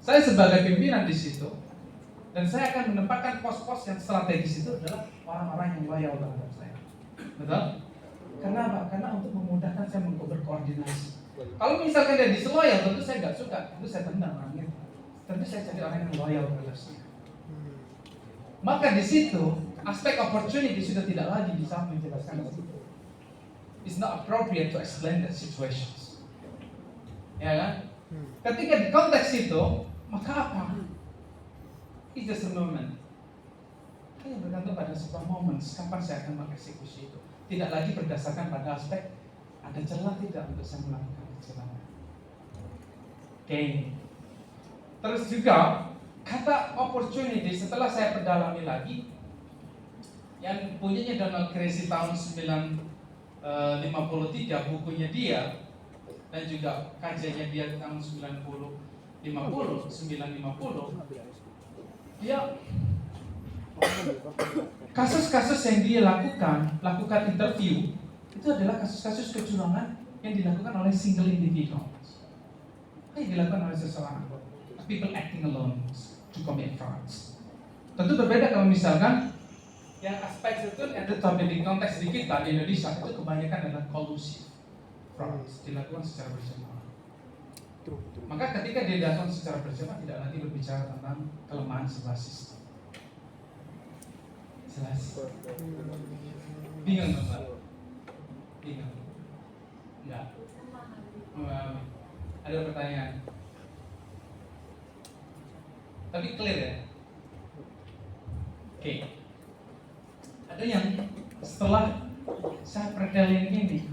Saya sebagai pimpinan di situ, dan saya akan menempatkan pos-pos yang strategis itu adalah orang-orang yang loyal terhadap saya. Betul? Kenapa? Karena untuk memudahkan saya untuk berkoordinasi. Kalau misalkan dia disloyal, tentu saya nggak suka, tentu saya tendang orangnya. Tentu saya cari orang yang loyal terhadap saya. Maka di situ aspek opportunity sudah tidak lagi bisa menjelaskan itu. It's not appropriate to explain that situations. Ya kan? Ketika di konteks itu, maka apa? It's just a moment. Hanya bergantung pada sebuah momen, kapan saya akan mengeksekusi itu. Tidak lagi berdasarkan pada aspek ada celah tidak untuk saya melakukan kecelakaan. Oke. Terus juga kata opportunity setelah saya perdalami lagi, yang punyanya Donald Tracy tahun 1953 bukunya dia, dan juga kajiannya dia tahun 950, dia kasus-kasus yang dia lakukan interview itu adalah kasus-kasus kecurangan yang dilakukan oleh single individual, yang dilakukan oleh seseorang, people acting alone to commit frauds. Tentu berbeda kalau misalkan yang aspek itu ada tapi di konteks di kita di Indonesia itu kebanyakan adalah collusive frauds, dilakukan secara berjamaah. Maka ketika dia datang secara berjamaah tidak lagi berbicara tentang kelemahan sebuah sistem. Jelas? Bingung Mbak? Bingung? Enggak? Ada pertanyaan? Tapi clear ya? Oke. Ada yang setelah saya perkeling ini,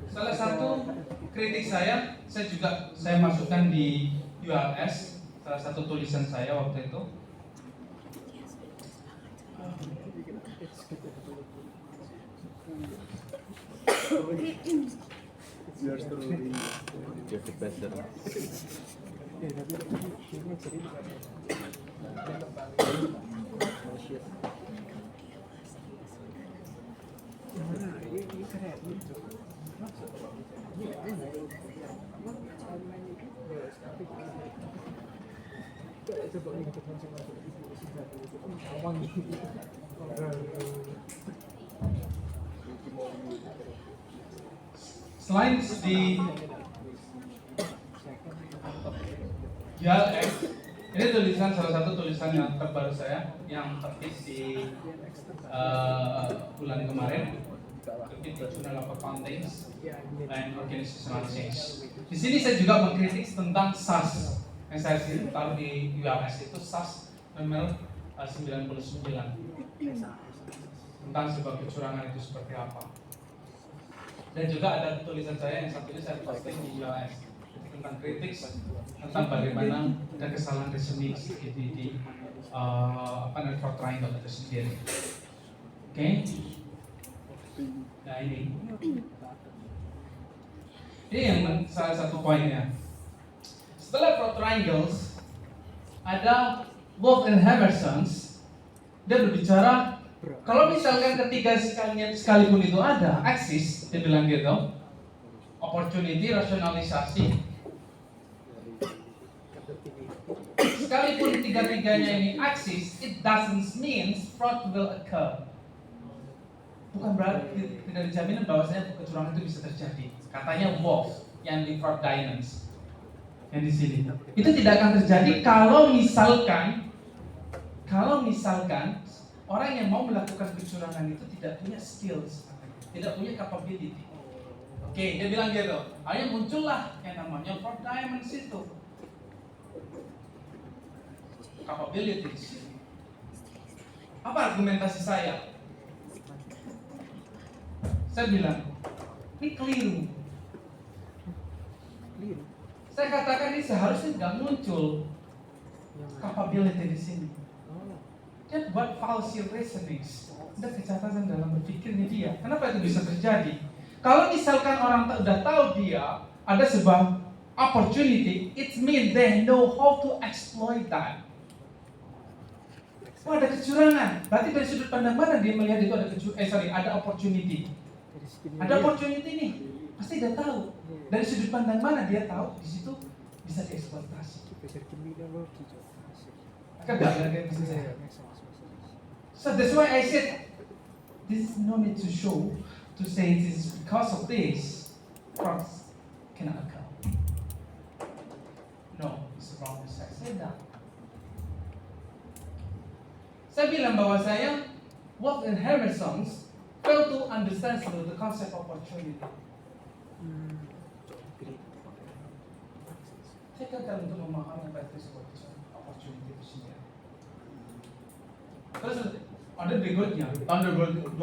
salah satu kritik saya masukkan di URS, salah satu tulisan saya waktu itu. Selain di JLX, ini tulisan salah satu tulisan yang terbaru saya yang terbit di bulan kemarin, terbit di Journal of Accounting and Organizational Change. Di sini saya juga mengkritik tentang SAS yang saya taruh di URS itu SAS nomor 99. tentang sebuah kecurangan itu seperti apa. Dan juga ada tulisan saya yang satunya saya posting di US tentang kritik tentang bagaimana ada kesalahan reasoning di fraud triangle itu sendiri. Oke? Nah ini yang salah satu poinnya. Setelah fraud triangles ada Wolff and Hammersons. Dia berbicara kalau misalkan ketiga sekalipun itu ada, aksis, dia bilang gitu, opportunity, rasionalisasi. Sekalipun tiga-tiganya ini aksis, it doesn't mean fraud will occur. Bukan berarti tidak dijamin bahwasanya kecurangan itu bisa terjadi. Katanya Wolff yang di Fraud Diamonds yang di sini. Itu tidak akan terjadi kalau misalkan orang yang mau melakukan kecurangan itu tidak punya skills, tidak punya capability. Oke, dia bilang gitu. Akhirnya muncullah yang namanya fraud diamonds itu. Capabilities. Apa argumentasi saya? Saya bilang, ini keliru. Saya katakan ini seharusnya nggak muncul capability di sini. Dia buat false reasonings. Ada kecacatan dalam berpikirnya dia. Kenapa itu bisa terjadi? Kalau misalkan orang udah tahu dia ada sebuah opportunity, it means they know how to exploit that. Oh, ada kecurangan. Berarti dari sudut pandang mana dia melihat itu ada opportunity? Ada opportunity nih. Pasti dia tahu. Dari sudut pandang mana dia tahu di situ bisa dieksploitasi. Akan belajar bisa saya. So that's why I said this is no need to say it is because of this frauds cannot occur. No, it's wrong. Saya said that. Saya bilang bahwa Wolff and Hammersons fail to understand the concept of opportunity. Saya gagal untuk memahami apa itu opportunity itu sendiri. Terus ada berikutnya tahun 2012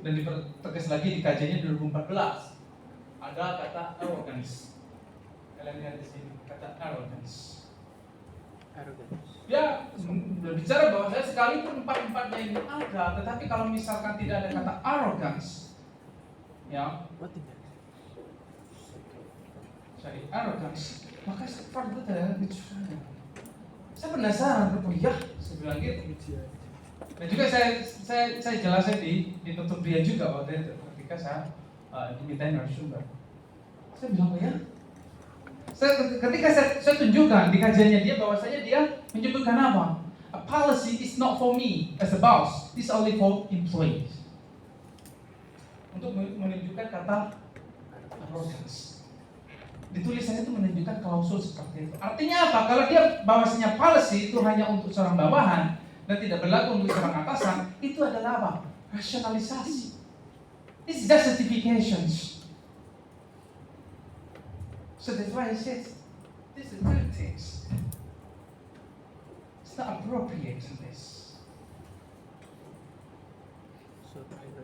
dan dipertegas lagi di kajiannya 2014 ada kata arrogance. Kalian lihat di sini kata arrogance. Dia berbicara bahwa sekalipun empat-empatnya ini ada, tetapi kalau misalkan tidak ada kata arrogance, ya, arrogance, maka fraud itu tidak ada kecurangan. Saya penasaran, saya bilang gitu. Dan juga saya jelaskan di tutup dia juga waktu itu ketika saya dimintain narasumber. Saya bilang ketika saya tunjukkan di kajiannya dia bahwasanya dia menyebutkan apa? A policy is not for me as a boss, it's only for employees. Untuk menunjukkan kata arrogance. Di tulisannya itu menunjukkan klausul seperti itu. Artinya apa? Kalau dia bahwasanya policy itu hanya untuk seorang bawahan dan tidak berlaku untuk seorang atasan, itu adalah apa? Rasionalisasi. It's justifications. So that's why I said, this is two things. It's not appropriate in this.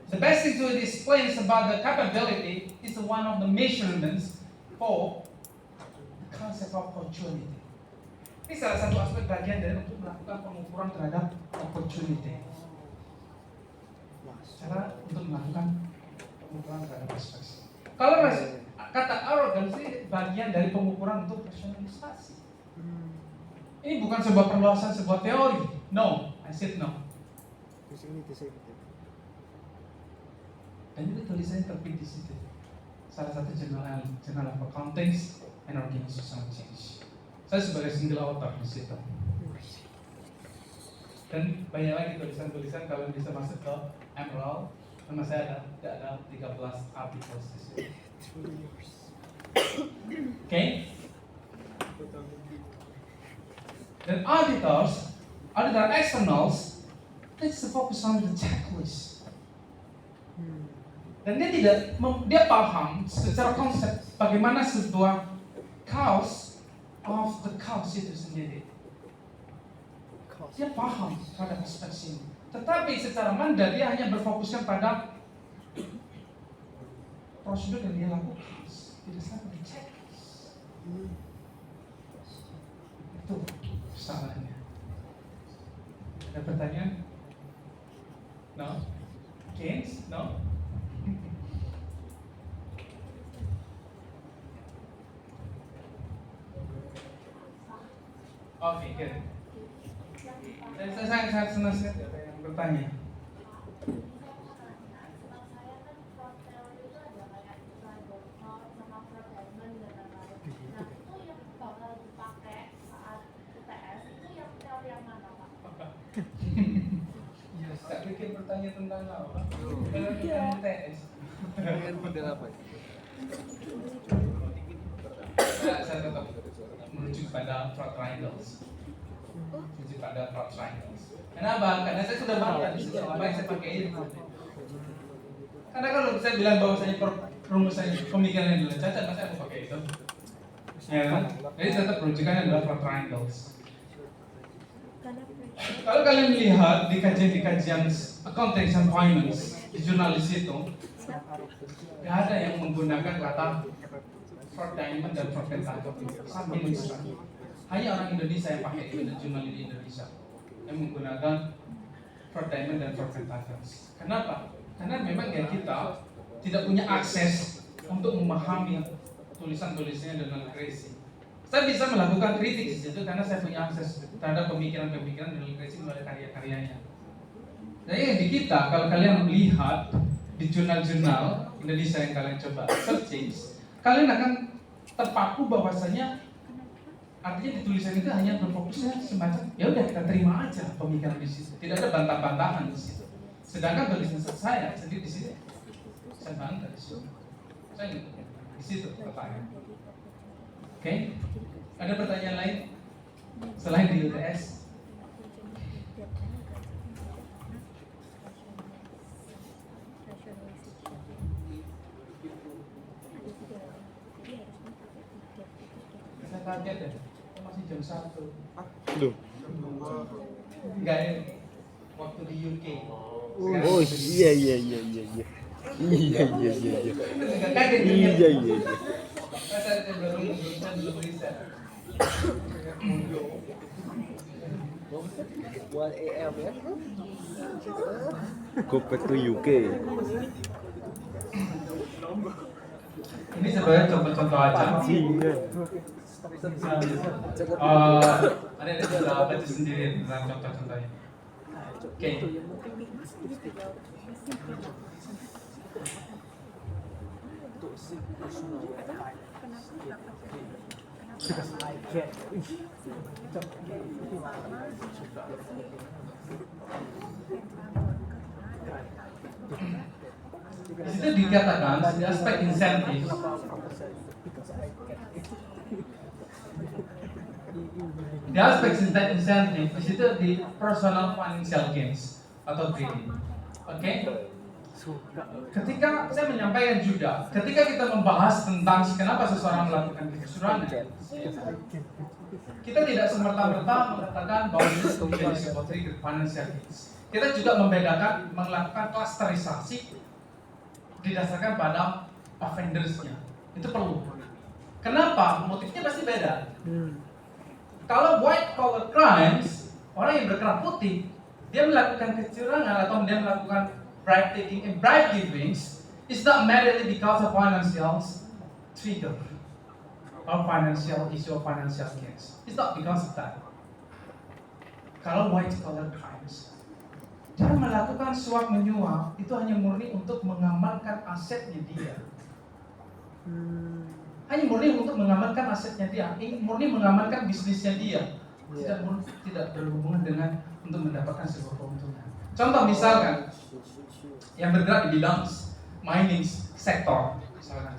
The best thing to explain about the capability is one of the measurements for the concept of opportunity. Ini salah satu aspek bagian dari untuk melakukan pengukuran terhadap opportunity. Cara untuk melakukan pengukuran terhadap aspek. Kalau kata arrogancy bagian dari pengukuran untuk rasionalisasi. Ini bukan sebuah perluasan sebuah teori. No, I said no. Dan itu tulisannya terbit di situ. Salah satu jurnal of Accountants and Organizational Change. Saya sebagai single author di situ. Dan banyak lagi tulisan-tulisan kalau bisa masuk ke Emerald. Nama saya ada 13 articles di situ. Okay? Dan auditor externals, let's focus on the checklist. Dan dia paham secara konsep bagaimana sebuah cause of the cause itu sendiri. Dia paham pada aspek ini. Tetapi secara manda dia hanya berfokuskan pada prosedur yang dia lakukan, tidak sampai dicek. Itu kesalahannya. Ada pertanyaan? No? Keynes? No? Oke, good. Saya sangat senang sekali ada yang bertanya. Tak bikin bertanya tentang apa? Tentang TS. Model apa? Saya tetap merujuk pada fraud triangles. Merujuk pada fraud triangles. Kenapa? Karena saya sudah baca di situ. Baik saya pakai ini. Karena kalau saya bilang bahwasanya rumusan pemikiran yang adalah cacat, masa saya mau pakai itu? Ya kan? Jadi tetap rujukannya adalah fraud triangles. Kalau kalian lihat di kajian accounting and finance di jurnalis itu, nggak ada yang menggunakan kata fraud diamond dan fraud pentagon. Sama sekali. Hanya orang Indonesia yang pakai itu dan jurnalis di Indonesia yang menggunakan fraud diamond dan fraud pentagon. Kenapa? Karena memang ya kita tidak punya akses untuk memahami tulisan-tulisannya dengan crazy. Saya bisa melakukan kritik di situ karena saya punya akses terhadap pemikiran-pemikiran dan kreasi melalui karya-karyanya. Jadi di kita, kalau kalian melihat di jurnal-jurnal Indonesia yang kalian coba searching, kalian akan terpaku bahwasanya artinya di tulisan itu hanya berfokusnya semacam ya udah kita terima aja pemikiran di situ, tidak ada bantah-bantahan di situ. Sedangkan tulisan saya sendiri di situ, saya bantah di situ, saya di situ letaknya. Oke, ada pertanyaan lain selain di UTS? Saya kaget ya, masih jam 1. Duh. Enggak ada waktu di UK. Oh iya. Iya. Kaget Iya. Saya belum riset. 1 AM ya. Go back to UK. Ini sebenarnya contoh-contoh aja. Ada sudah baca sendiri tentang contoh-contohnya. Oke. Because I can't. Di situ dikatakan di aspek insentif. Di aspek insentif di situ di personal financial gains atau trading. Oke? Ketika saya menyampaikan juga, ketika kita membahas tentang kenapa seseorang melakukan kecurangan, kita tidak semerta-merta mengatakan bahwa itu menjadi sebuah trigger financial gains. Kita juga membedakan, melakukan klasterisasi didasarkan pada offendersnya. Itu perlu. Kenapa? Motifnya pasti beda. Kalau white collar crimes, orang yang berkerah putih, dia melakukan kecurangan atau dia melakukan bribe taking and bribe givings is not merely because of financial trigger or financial issue or financial gains. It's not because of that. Kalau white collar crimes, dia melakukan suap menyuap itu hanya murni untuk mengamankan asetnya dia. Hanya murni untuk mengamankan asetnya dia, murni mengamankan bisnisnya dia. Tidak berhubungan dengan untuk mendapatkan sebuah keuntungan. Contoh misalkan yang bergerak di bidang mining sektor, misalkan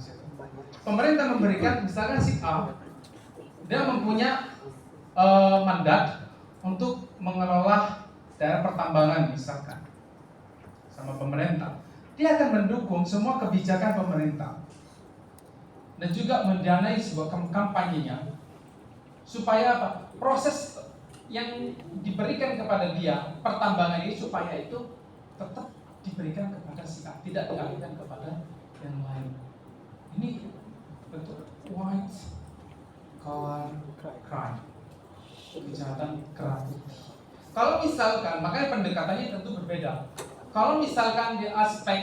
pemerintah memberikan misalkan si A, dia mempunyai mandat untuk mengelola daerah pertambangan misalkan sama pemerintah, dia akan mendukung semua kebijakan pemerintah dan juga mendanai sebuah kampanyenya supaya apa? Proses yang diberikan kepada dia pertambangan ini supaya itu tetap diberikan kepada si A, tidak dialihkan kepada yang lain. Ini bentuk white collar crime, kejahatan kerah putih. Kalau misalkan, makanya pendekatannya tentu berbeda. Kalau misalkan di aspek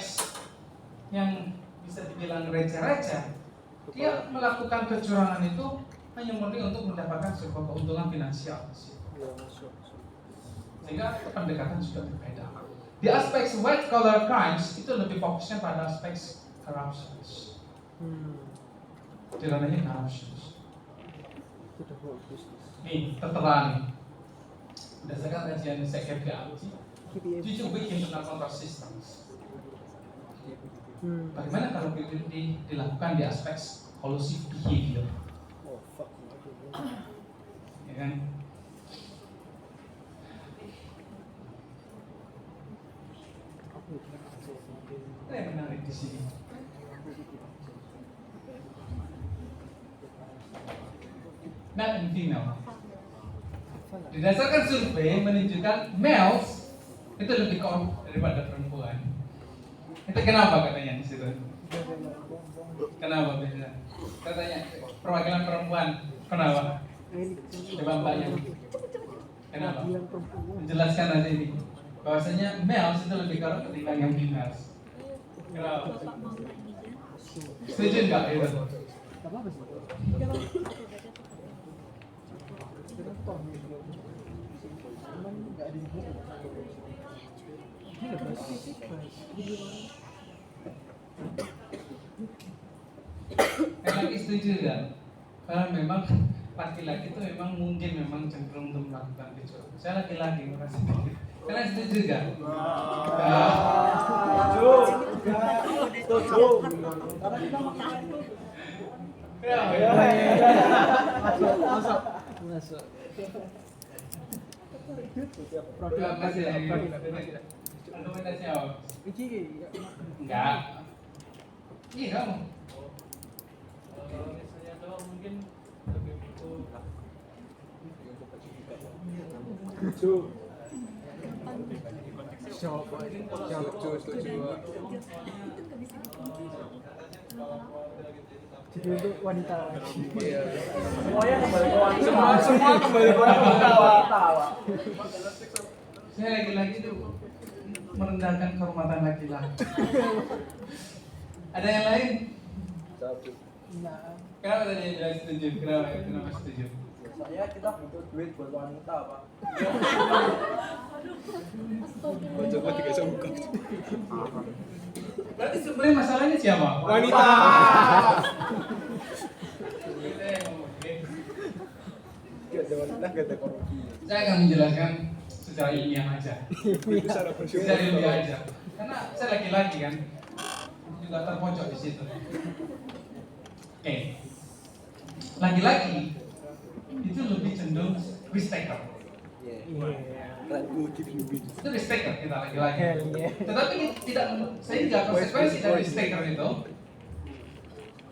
yang bisa dibilang receh-receh, dia melakukan kecurangan itu hanya murni untuk mendapatkan sebuah keuntungan finansial. Sehingga pendekatan juga berbeda. Di aspek white collar crimes itu lebih fokusnya pada aspek corruption. Di ranahnya corruption. Nih, tertera nih. Berdasarkan kajian CKPAUT, 7 week internal control systems. Bagaimana kalau dilakukan di aspek collusive behavior? Ya kan? Itu yang menarik di sini. Male and female. Didasarkan survei menunjukkan males itu lebih korup daripada perempuan. Itu kenapa katanya di situ? Kenapa beda? Katanya perwakilan perempuan. Kenapa? Coba mbaknya. Kenapa? Menjelaskan aja ini. Bahwasanya males itu lebih korup ketimbang yang females. Kenapa? Setuju nggak itu? Laki setuju kan? Karena memang laki-laki itu memang mungkin memang cenderung untuk melakukan kecurangan. Saya laki-laki merasa begitu. Kalian setuju kan? Setuju. Karena kita makan itu. Masuk. Argumentasi apa? Enggak. Iya kamu. Kalau misalnya doang mungkin lebih butuh. Jadi untuk wanita. Semuanya kembali ke wanita. Semua kembali ke wanita. Saya lagi-lagi itu merendahkan kehormatan laki-laki. Ada yang lain? Nah, Kenapa tadi bilang setuju? Kenapa setuju? Soalnya kita butuh duit buat wanita, Pak. Coba dikasih buka. Berarti sebenarnya masalahnya siapa? Wanita. Gak ada wanita, gak ada korupsi. Saya akan menjelaskan secara ilmiah aja. Secara ilmiah aja. Karena saya laki-laki kan, juga terpojok di situ. Oke. Laki-laki itu lebih cenderung risk taker. Itu risk taker kita laki-laki. Tetapi tidak, sehingga konsekuensi dari risk taker itu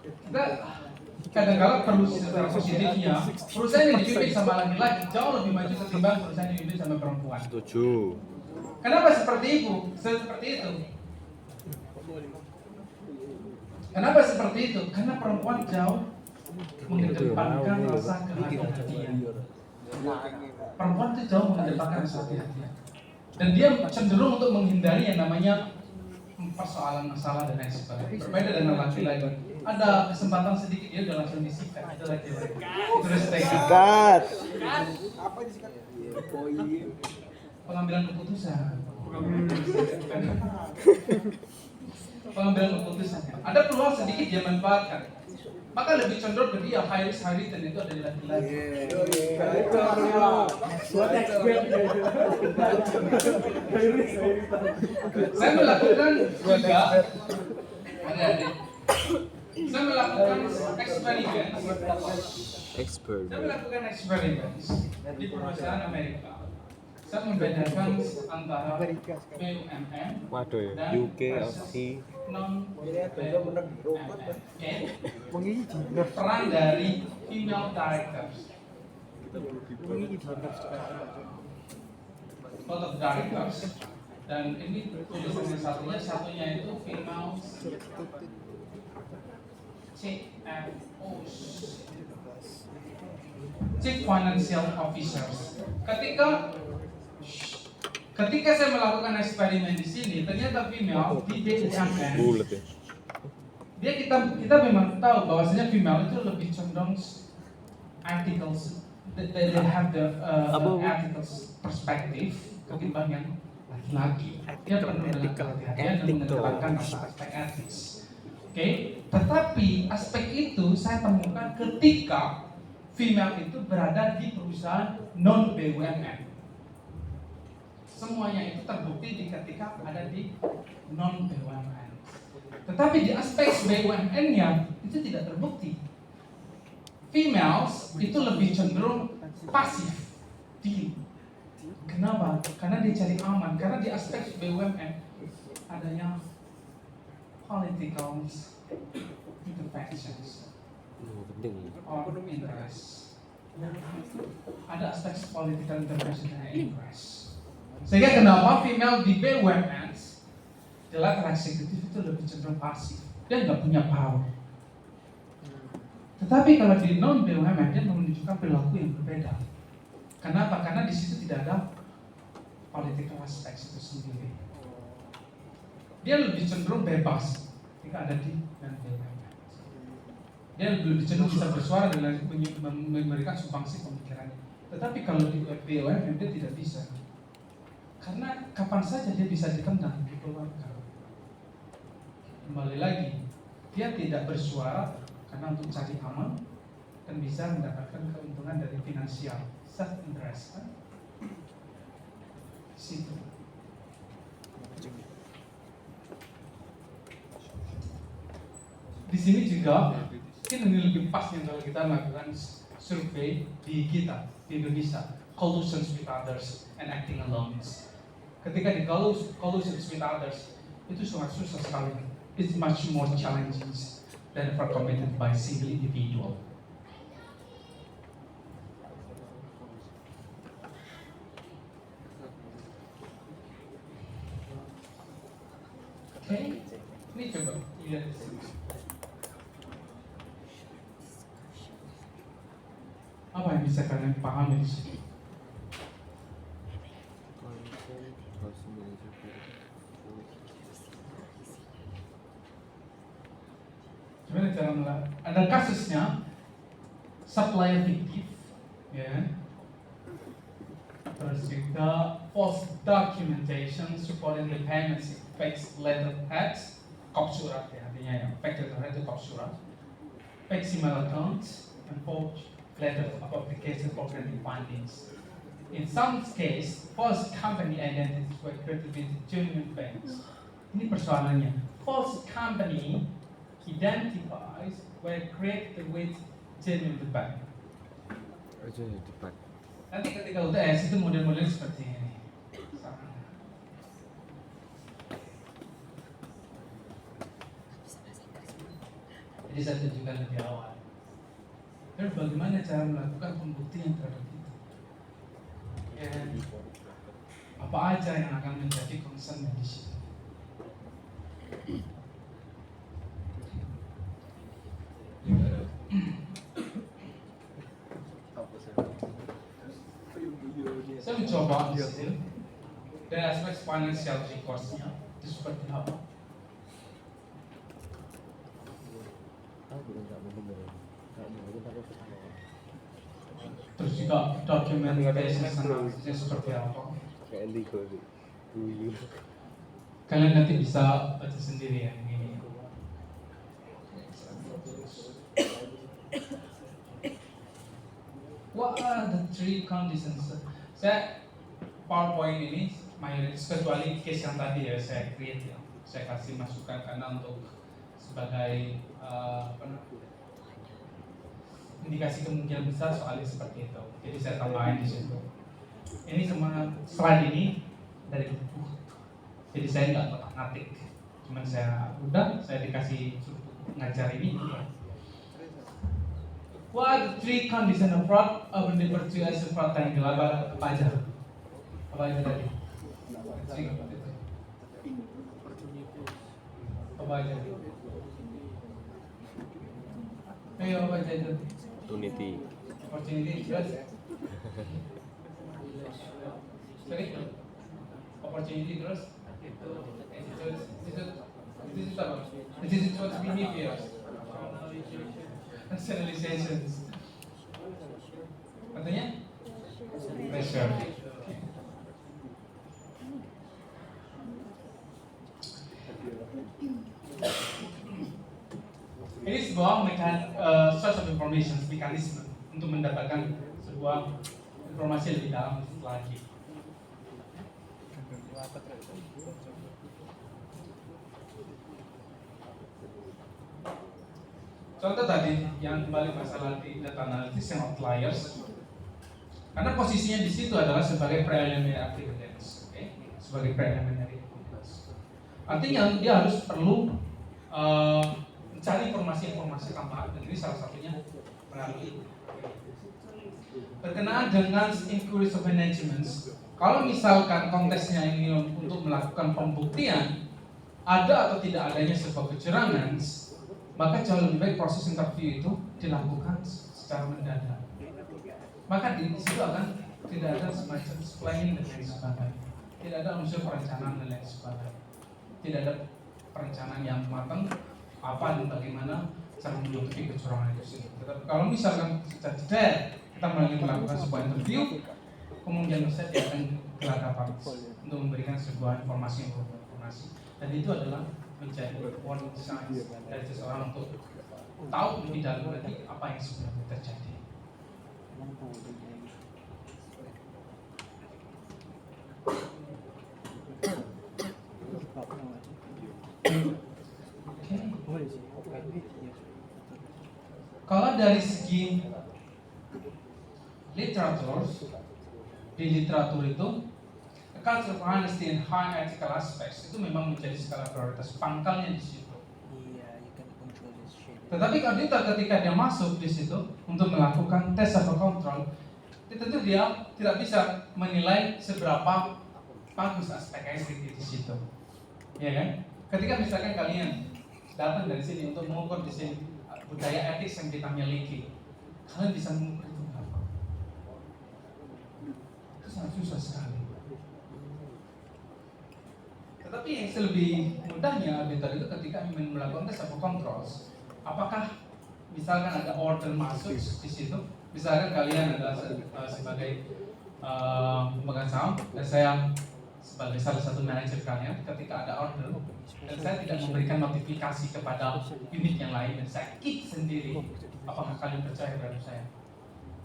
kita kadang-kadang perlu secara positifnya perusahaan yang dipimpin sama laki-laki jauh lebih maju ketimbang perusahaan yang dipimpin sama perempuan. Setuju. Kenapa seperti itu? Kenapa seperti itu? Karena perempuan jauh mengedepankan rasa kehati-hatian. Perempuan itu jauh mengedepankan rasa kehati-hatian. Dan dia cenderung untuk menghindari yang namanya persoalan masalah dan lain sebagainya. Berbeda dengan laki-laki. Ada kesempatan sedikit dia udah langsung disikat. Itu laki-laki. Itu sikat. Apa disikat? Pengambilan keputusan. Pengambilan keputusannya. Ada peluang sedikit dia manfaatkan. Maka lebih cenderung ke dia high risk high return itu adalah laki-laki. Saya melakukan juga adik-adik. Saya melakukan eksperimen di perusahaan Amerika. Saya membedakan antara BUMN Waduh ya, dan UK, Aussie. non wong iki jinak. peran dari female directors. Ini dianggap sekarang Both of directors. Dan ini tulisan yang satunya itu female CFOs, Chief Financial Officers. Ketika saya melakukan eksperimen di sini, ternyata female di BUMN, Bulat ya. kita memang tahu bahwasanya female itu lebih condong articles, they have the articles perspective ketimbang yang laki-laki. Dia penuh dengan kehati-hatian dan mengedepankan aspek etis. Oke, tetapi aspek itu saya temukan ketika female itu berada di perusahaan non BUMN. Semuanya itu terbukti ketika ada di non BUMN. Tetapi di aspek BUMN-nya itu tidak terbukti. Females itu lebih cenderung pasif, diam. Kenapa? Karena dia cari aman. Karena di aspek BUMN adanya political interventions Penting. or interest. Ada aspek political intervention dan interest. Sehingga kenapa female di BUMN di level eksekutif itu lebih cenderung pasif. Dia nggak punya power. Tetapi kalau di non BUMN dia menunjukkan perilaku yang berbeda. Kenapa? Karena di situ tidak ada political aspect itu sendiri. Dia lebih cenderung bebas ketika ada di non BUMN. Dia lebih cenderung bisa bersuara dan memberikan sumbangsi pemikirannya. Tetapi kalau di BUMN dia tidak bisa. Karena kapan saja dia bisa ditendang, dikeluarkan. Kembali lagi, dia tidak bersuara karena untuk cari aman dan bisa mendapatkan keuntungan dari finansial, self interest. Situ. Di sini juga mungkin ini lebih pas yang kalau kita lakukan survei di kita di Indonesia, collusions with others and acting alone. Ketika di collusions with others itu sangat susah sekali. It's much more challenging than if committed by single individual. Oke, ini coba lihat di sini. Apa yang bisa kalian pahami di sini? Gimana cara melakukan? Ada kasusnya supplier fiktif, ya. Terus juga false documentation supporting the payments, fake letterheads, kop surat ya, artinya ya, fake letterhead itu kop surat, fake email accounts, and false letter of application for granting findings. In some case, false company identities were created with genuine banks. Ini persoalannya. False company identifies were created with genuine bank. Aja di depan. Nanti ketika UTS itu model-modelnya seperti ini. Sama. Jadi saya tunjukkan lebih awal. Terus bagaimana cara melakukan pembuktian terhadap itu? Ya, apa aja yang akan menjadi concern di sini? Saya mencoba di sini dari aspek financial recourse-nya itu seperti apa? Terus juga documentation analisisnya seperti apa? Kayak legal sih. Kalian nanti bisa baca sendiri ya ini. What are the three conditions? Saya PowerPoint ini mayoritas kecuali case yang tadi ya saya create ya. Saya kasih masukan karena untuk sebagai indikasi kemungkinan besar soalnya seperti itu. Jadi saya tambahin di situ. Ini semua slide ini dari buku. Jadi saya nggak ngotak-ngatik. Cuman saya dikasih ngajar ini. What are the three conditions of fraud when they pursue as a fraud triangle? Apa aja? Apa aja tadi? Apa aja? Ayo apa aja itu? Opportunity. Opportunity, terus? Sorry? Opportunity terus? Itu apa? Itu suatu behavior. Rationalizations. Katanya? Pressure. Ini sebuah source of information, mekanisme untuk mendapatkan sebuah informasi lebih dalam lagi. Contoh tadi yang kembali masalah di data analysis yang outliers, karena posisinya di situ adalah sebagai preliminary evidence, okay? Sebagai preliminary evidence. Artinya dia harus perlu mencari informasi-informasi tambahan, dan ini salah satunya melalui berkenaan dengan inquiries of management. Kalau misalkan konteksnya ini untuk melakukan pembuktian ada atau tidak adanya sebuah kecurangan, maka jauh lebih baik proses interview itu dilakukan secara mendadak. Maka di situ akan tidak ada semacam planning dan lain sebagainya, tidak ada unsur perencanaan dan lain sebagainya, tidak ada perencanaan yang matang apa dan bagaimana cara menutupi kecurangan itu. Tetapi kalau misalkan secara detail kita melakukan sebuah interview, kemungkinan besar dia akan kelakapan untuk memberikan sebuah informasi, dan itu adalah menjadi warning signs dari seseorang untuk tahu lebih dalam lagi apa yang sebenarnya terjadi. Kalau dari segi literatur, di literatur itu culture of honesty and high ethical aspects itu memang menjadi skala prioritas, pangkalnya di situ. Tetapi auditor ketika dia masuk di situ untuk melakukan tes atau kontrol, tentu dia tidak bisa menilai seberapa bagus aspek etik di situ, ya kan? Ketika misalkan kalian datang dari sini untuk mengukur di sini budaya etik yang kita miliki, kalian bisa mengukur itu apa? Itu sangat susah sekali. Tetapi yang lebih mudahnya auditor itu ketika ingin melakukan tes atau kontrol, apakah misalkan ada order masuk di situ, misalkan kalian adalah sebagai pemegang saham dan saya sebagai salah satu manajer kalian, ketika ada order dan saya tidak memberikan notifikasi kepada unit yang lain dan saya keep sendiri, apakah kalian percaya terhadap saya?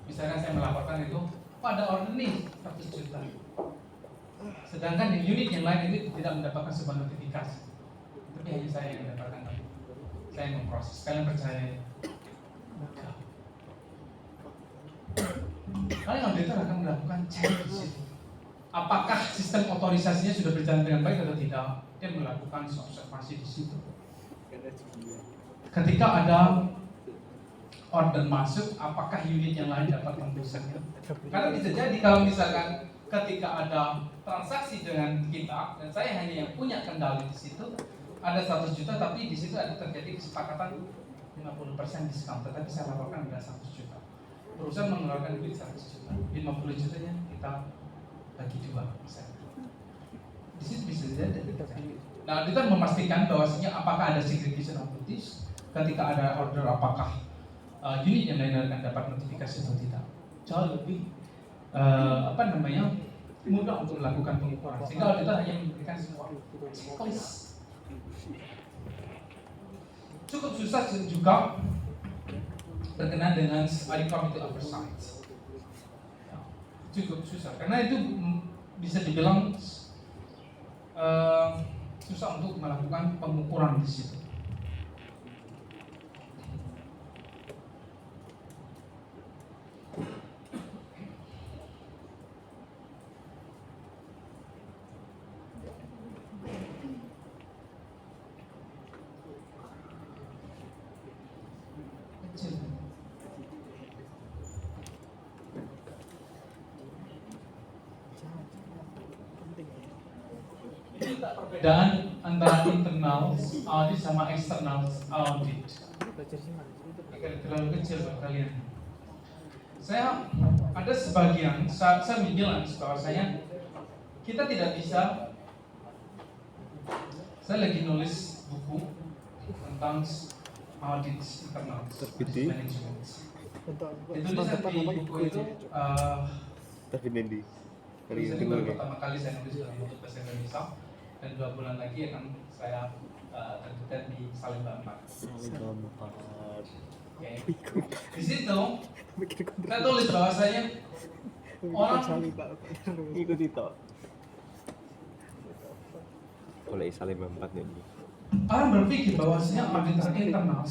Misalkan saya melaporkan itu, ada order nih 100 juta, sedangkan di unit yang lain itu tidak mendapatkan sebuah notifikasi, tapi hanya saya yang mendapatkan. Saya memproses, kalian percaya? Enggak. Kalian auditor akan melakukan cek di situ. Apakah sistem otorisasinya sudah berjalan dengan baik atau tidak? Dia melakukan observasi di situ. Ketika ada order masuk, apakah unit yang lain dapat membusanya? Karena bisa jadi kalau misalkan ketika ada transaksi dengan kita dan saya hanya yang punya kendali di situ, ada 100 juta tapi di situ ada terjadi kesepakatan 50% diskon, tetapi saya laporkan ada 100 juta. Perusahaan mengeluarkan duit 100 juta, 50 jutanya kita bagi dua misalnya. Di situ bisa jadi. Nah, kita memastikan bahwasanya apakah ada segregation of duties ketika ada order, apakah unit yang lain akan dapat notifikasi atau tidak. Jauh lebih mudah untuk melakukan pengukuran. Sehingga kita hanya memberikan sebuah checklist. Cukup susah juga berkenaan dengan committee oversight. Cukup susah karena itu bisa dibilang susah untuk melakukan pengukuran di situ. dan antara internal audit sama external audit. Belajar sih mana? Agak terlalu kecil buat kalian. Saya ada sebagian saat saya menjelaskan bahwasanya kita tidak bisa. Saya lagi nulis buku tentang audit internal Terbiti. management. Untuk Ditulis di buku itu Tapi Dendi dari tulisan ini timur baru ya. pertama kali saya nulis dalam bentuk bahasa Indonesia, dan 2 bulan lagi akan saya terbitkan di Salemba 4. Oke. Di situ saya tulis bahwasanya orang ikut itu. Oleh Salim 4 nih. orang berpikir bahwasanya auditor internal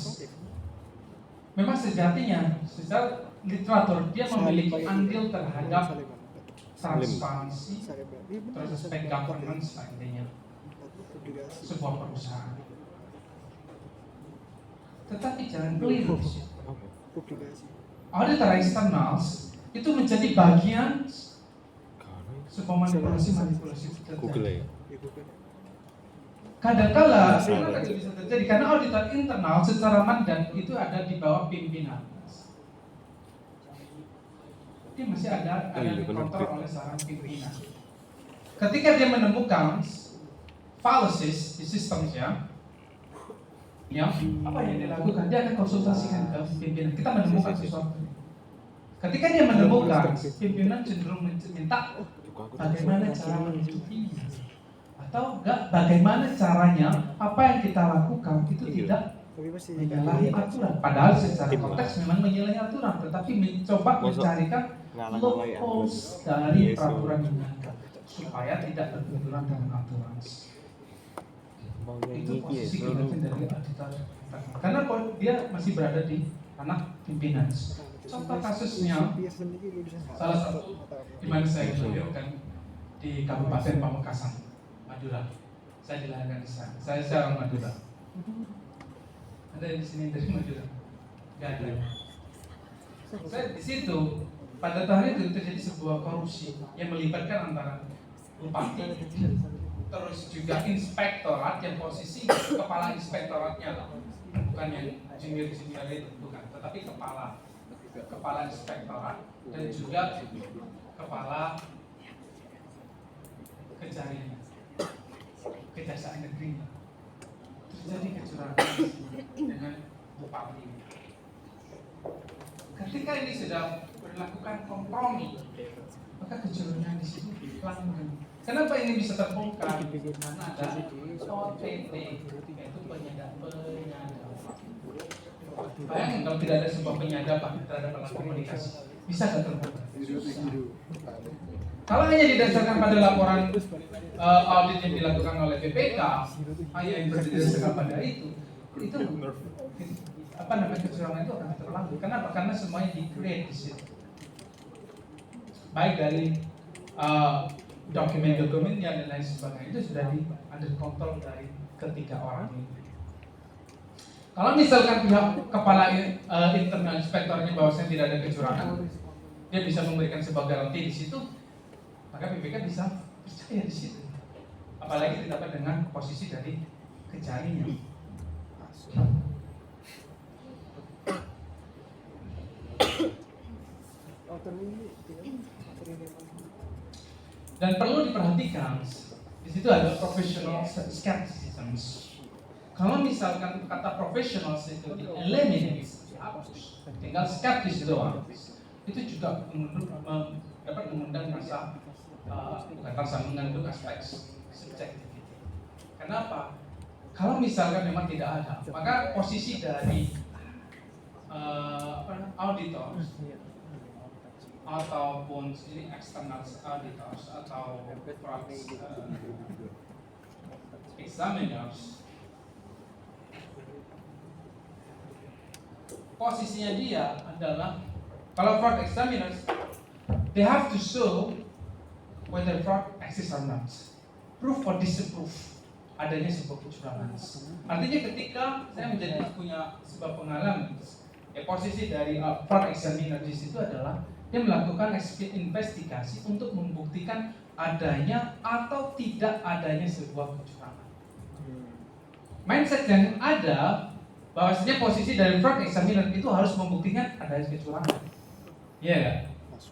memang sejatinya secara literatur dia memiliki andil terhadap transparansi, terus aspek governance lah intinya sebuah perusahaan. Tetapi jangan keliru di situ. Publikasi. Auditor eksternal itu menjadi bagian sebuah manipulasi Google terjadi. ya. Kadang-kala Iya. kenapa itu bisa terjadi? Karena auditor internal secara mandat itu ada di bawah pimpinan. Dia masih ada iya, dikontrol oleh seorang pimpinan. Ketika dia menemukan fallacies di sistemnya, ya apa yang dilakukan? Dia akan konsultasikan ke pimpinan. Kita menemukan sesuatu. Ketika dia menemukan, pimpinan cenderung minta bagaimana cara menutupinya, atau enggak bagaimana caranya apa yang kita lakukan itu tidak Tapi pasti menyalahi aturan. Padahal secara konteks memang menyalahi aturan, tetapi mencoba mencarikan loopholes dari peraturan yang ada supaya tidak berbenturan dengan aturan. Itu posisi bagian dari auditor. Karena dia masih berada di ranah pimpinan. Contoh kasusnya, salah satu di mana saya dilahirkan di Kabupaten Pamekasan, Madura. Saya dilahirkan di sana. Saya orang Madura. Ada di sini dari Madura? Gak ada. Saya di situ pada tahun itu terjadi sebuah korupsi yang melibatkan antara bupati, terus juga inspektorat yang posisi kepala inspektoratnya lah, bukan yang junior itu, bukan, tetapi kepala inspektorat dan juga kepala kejaksaan negeri. Terjadi kecurangan dengan bupati. Ketika ini sudah berlakukan kompromi, maka kecurangan di situ langgeng. Kenapa ini bisa terbongkar? Karena ada OTT, yaitu penyadapan. Bayangin kalau tidak ada sebuah penyadapan terhadap alat komunikasi, bisa nggak terbongkar? Kalau hanya didasarkan pada laporan audit yang dilakukan oleh BPK, hanya yang berdasarkan pada itu apa namanya kecurangan itu akan terlalu. Kenapa? Karena semuanya di-create di situ. Baik dari dokumen-dokumennya dan lain sebagainya itu sudah under control dari ketiga orang ini. Kalau misalkan pihak kepala internal inspektornya bahwasanya tidak ada kecurangan, dia bisa memberikan sebuah garansi di situ, maka BPK bisa percaya di situ. Apalagi ditambah dengan posisi dari kejarinya. Dan perlu diperhatikan, di situ ada professional skepticism. Kalau misalkan kata professional itu di-eliminate, dihapus, tinggal skeptis doang, itu juga dapat mengundang rasa mengandung aspek subjektivitas. Kenapa? Kalau misalkan memang tidak ada, maka posisi dari auditor ataupun ini external auditors atau examiners, posisinya dia adalah, kalau fraud examiners, they have to show whether fraud exists or not, proof or disprove adanya sebuah kecurangan. Artinya ketika saya punya sebuah pengalaman, posisi dari fraud examiner di situ adalah dia melakukan investigasi untuk membuktikan adanya atau tidak adanya sebuah kecurangan. Mindset yang ada bahwasanya posisi dari fraud examiner itu harus membuktikan adanya kecurangan. Iya kan?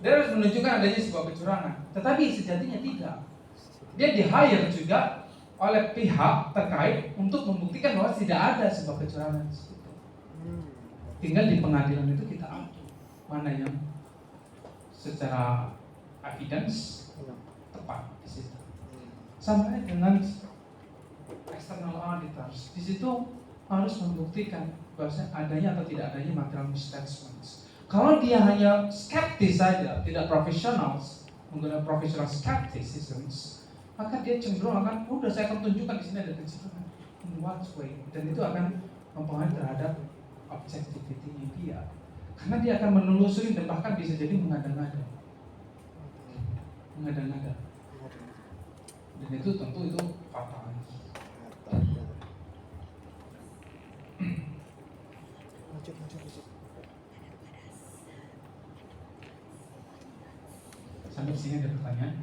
Dia harus menunjukkan adanya sebuah kecurangan. Tetapi sejatinya tidak. Dia di-hire juga oleh pihak terkait untuk membuktikan bahwa tidak ada sebuah kecurangan di situ. Tinggal di pengadilan itu kita adu mana yang secara evidence tepat di situ. Sama dengan external auditors, di situ harus membuktikan bahwa adanya atau tidak adanya material misstatements. Kalau dia hanya skeptis saja, tidak profesional, menggunakan professional skepticism, maka dia cenderung akan, udah saya akan tunjukkan di sini ada kecurangan. In what way? Dan itu akan mempengaruhi terhadap objectivity-nya dia. Karena dia akan menelusuri dan bahkan bisa jadi mengada-ngada. Dan itu tentu itu fatal. Sampai sini ada pertanyaan?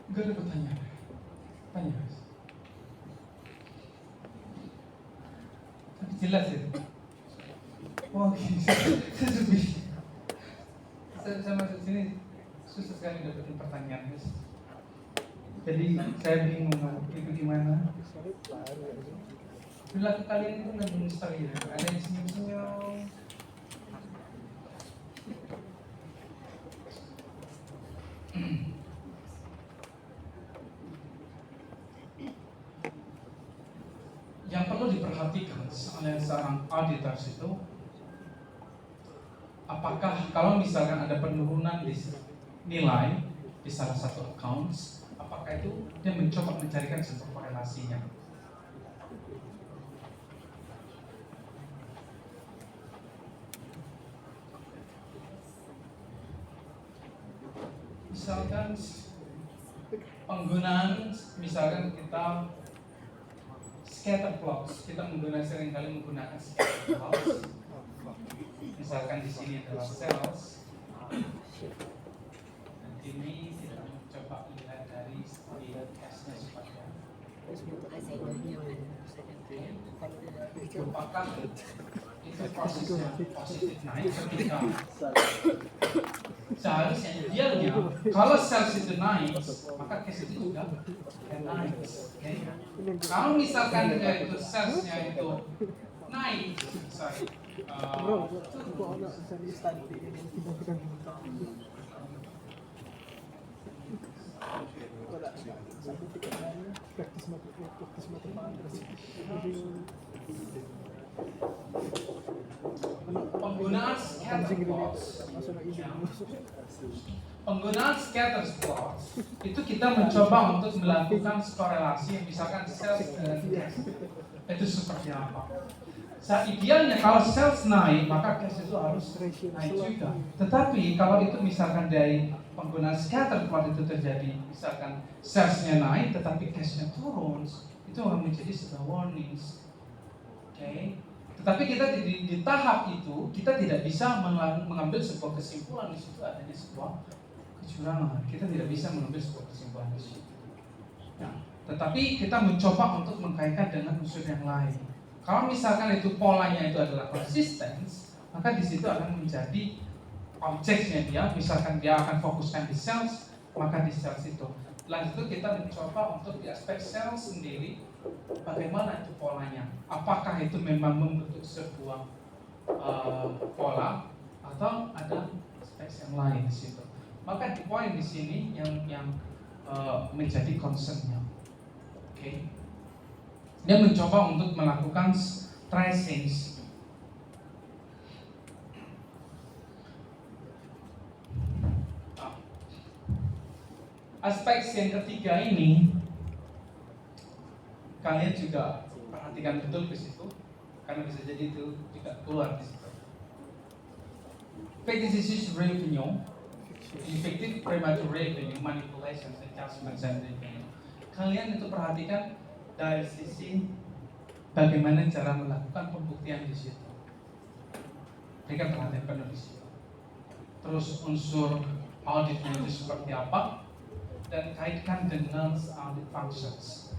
Enggak ada pertanyaan. Tanya. Tapi jelas ya. Wah, saya lebih. Saya masuk sini susah sekali dapetin pertanyaan, guys. Jadi saya bingung itu gimana. Perilaku kalian itu nggak mustahil. Ada yang senyum-senyum. Yang perlu diperhatikan oleh seorang auditor itu, apakah kalau misalkan ada penurunan di nilai di salah satu accounts, apakah itu dia mencoba mencarikan sebuah korelasinya. Misalkan penggunaan, misalkan kita scatter plots, kita seringkali menggunakan scatter plots. Misalkan di sini adalah sales, dan ini kita mencoba lihat dari cashnya seperti apa. Apakah itu prosesnya positif naik ketika seharusnya idealnya kalau sales itu naik maka cash itu juga naik. Okay? Kalau misalkan itu salesnya itu naik, penggunaan scatter plots itu kita mencoba untuk melakukan korelasi yang misalkan sales dengan cash itu seperti apa. Idealnya kalau sales naik maka cash itu harus naik juga. Tetapi kalau itu misalkan dari penggunaan scatter plot itu terjadi, misalkan salesnya naik tetapi cashnya turun, itu akan menjadi sebuah warnings. Okay? Tetapi kita di tahap itu kita tidak bisa mengambil sebuah kesimpulan di situ adanya sebuah kecurangan. Kita tidak bisa mengambil sebuah kesimpulan di situ. Nah, tetapi kita mencoba untuk mengkaitkan dengan unsur yang lain. Kalau misalkan itu polanya itu adalah konsisten, maka di situ akan menjadi objeknya dia. Misalkan dia akan fokuskan di sales, maka di sales itu. Lanjut itu kita mencoba untuk di aspek sales sendiri, bagaimana itu polanya. Apakah itu memang membentuk sebuah pola atau ada aspek yang lain di situ. Maka di poin di sini yang menjadi concernnya. Okay. Dia mencoba untuk melakukan tracing. Aspek yang ketiga ini kalian juga perhatikan betul ke situ, karena bisa jadi itu juga keluar di situ. Fictitious revenue, effective premature revenue, manipulations, adjustments, and revenue. Kalian itu perhatikan dari sisi bagaimana cara melakukan pembuktian di situ. Berikan perhatian penuh di situ. terus unsur auditnya itu seperti apa, dan kaitkan dengan audit functions.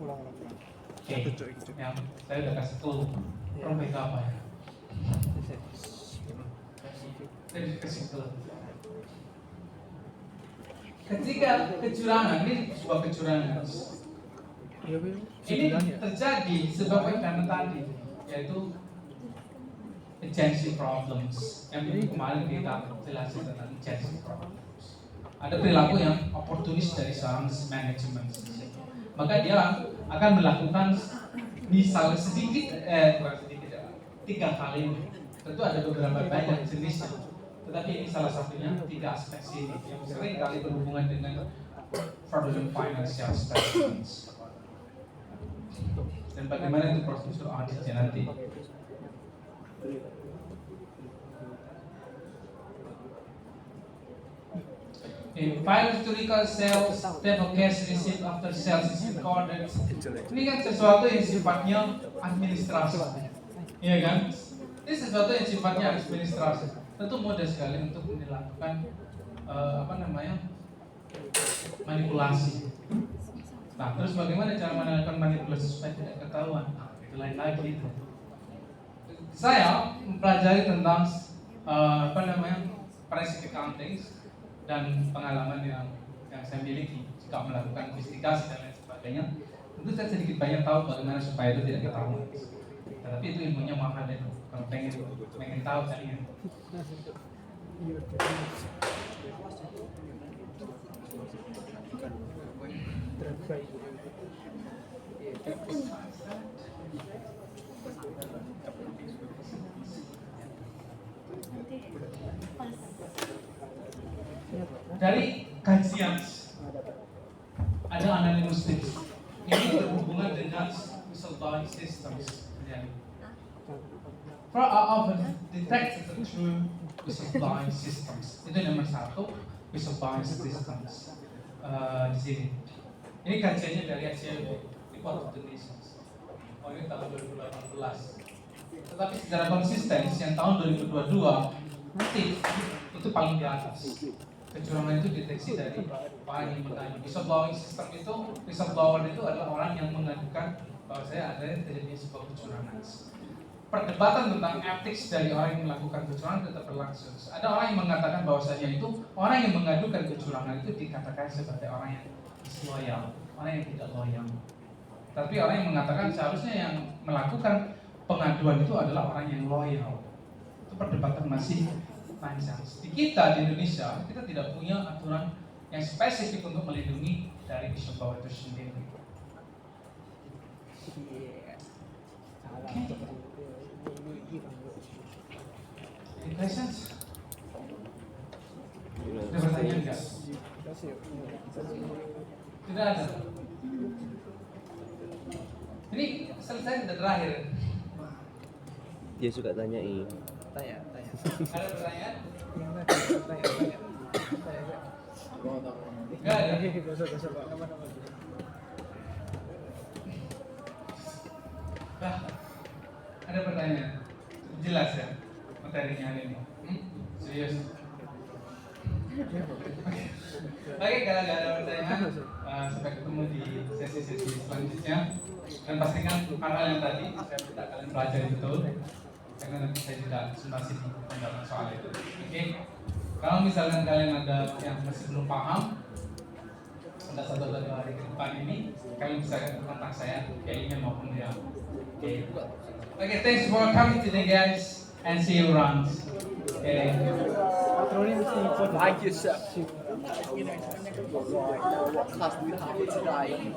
Ulang. Oke, ya, saya udah kasih clue. Profil apa ya? Saya kasih clue. Ketika kecurangan, ini sebuah kecurangan, ini terjadi sebabnya karena tadi, yaitu agency problems yang kemarin kita jelasin tentang agency problems. Ada perilaku yang oportunis dari seorang manajemen, maka dia akan melakukan misalnya bukan sedikit ya, 3 kali. Tentu ada beberapa banyak jenisnya, tetapi ini salah satunya 3 aspek sini yang sering kali berhubungan dengan fraudulent financial statements. Dan bagaimana itu prosedur auditnya nanti. In file historical sales, type of cash received after sales is recorded. Ini kan sesuatu yang sifatnya administrasi, iya kan? Ini sesuatu yang sifatnya administrasi. Tentu mudah sekali untuk melakukan manipulasi. Nah, terus bagaimana cara melakukan manipulasi supaya tidak ketahuan? Nah, itu lain lagi itu. Saya mempelajari tentang forensic accounting dan pengalaman yang saya miliki jika melakukan investigasi dan lain sebagainya. Tentu saya sedikit banyak tahu bagaimana supaya itu tidak ketahuan. Tetapi itu ilmunya mahal ya. Kalau pengen tahu kalian. Dari kajian ada analisis ini berhubungan dengan whistleblowing systems. For our detect the true whistleblowing systems. Itu nomor 1, whistleblowing systems. Di sini. Ini kajiannya dari ACLB, Report of the Nations. Oh, ini tahun 2018. Tetapi secara konsisten, yang tahun 2022 nanti itu paling di atas. Kecurangan itu deteksi dari orang yang mengadu. Whistleblowing system itu, whistleblower itu adalah orang yang mengadukan bahwa saya ada terjadi sebuah kecurangan. Perdebatan tentang etik dari orang yang melakukan kecurangan tetap berlangsung. Ada orang yang mengatakan bahwasanya itu orang yang mengadukan kecurangan itu dikatakan sebagai orang yang disloyal, orang yang tidak loyal. Tapi orang yang mengatakan seharusnya yang melakukan pengaduan itu adalah orang yang loyal. Itu perdebatan masih panjang. Di kita di Indonesia, kita tidak punya aturan yang spesifik untuk melindungi dari whistleblower itu sendiri. Any questions? Ada pertanyaan enggak? Tidak ada. Ini selesai sudah terakhir. Dia suka tanyain. Tanya. Ada pertanyaan? Tanya. Enggak ada. Besok. Bah, ada pertanyaan? Jelas ya materinya hari ini? Serius? Oke, kalau nggak ada pertanyaan, sampai ketemu di sesi-sesi selanjutnya. Dan pastikan hal-hal yang tadi saya minta kalian pelajari betul, karena nanti saya juga masih pendapat soal itu. Oke, kalau misalnya kalian ada yang masih belum paham, pada 1 atau 2 hari ke depan ini, kalian bisa kontak saya via email maupun via. Okay, thanks for coming today, guys, and see you around. Okay. Thank you, sir. What class do we have today?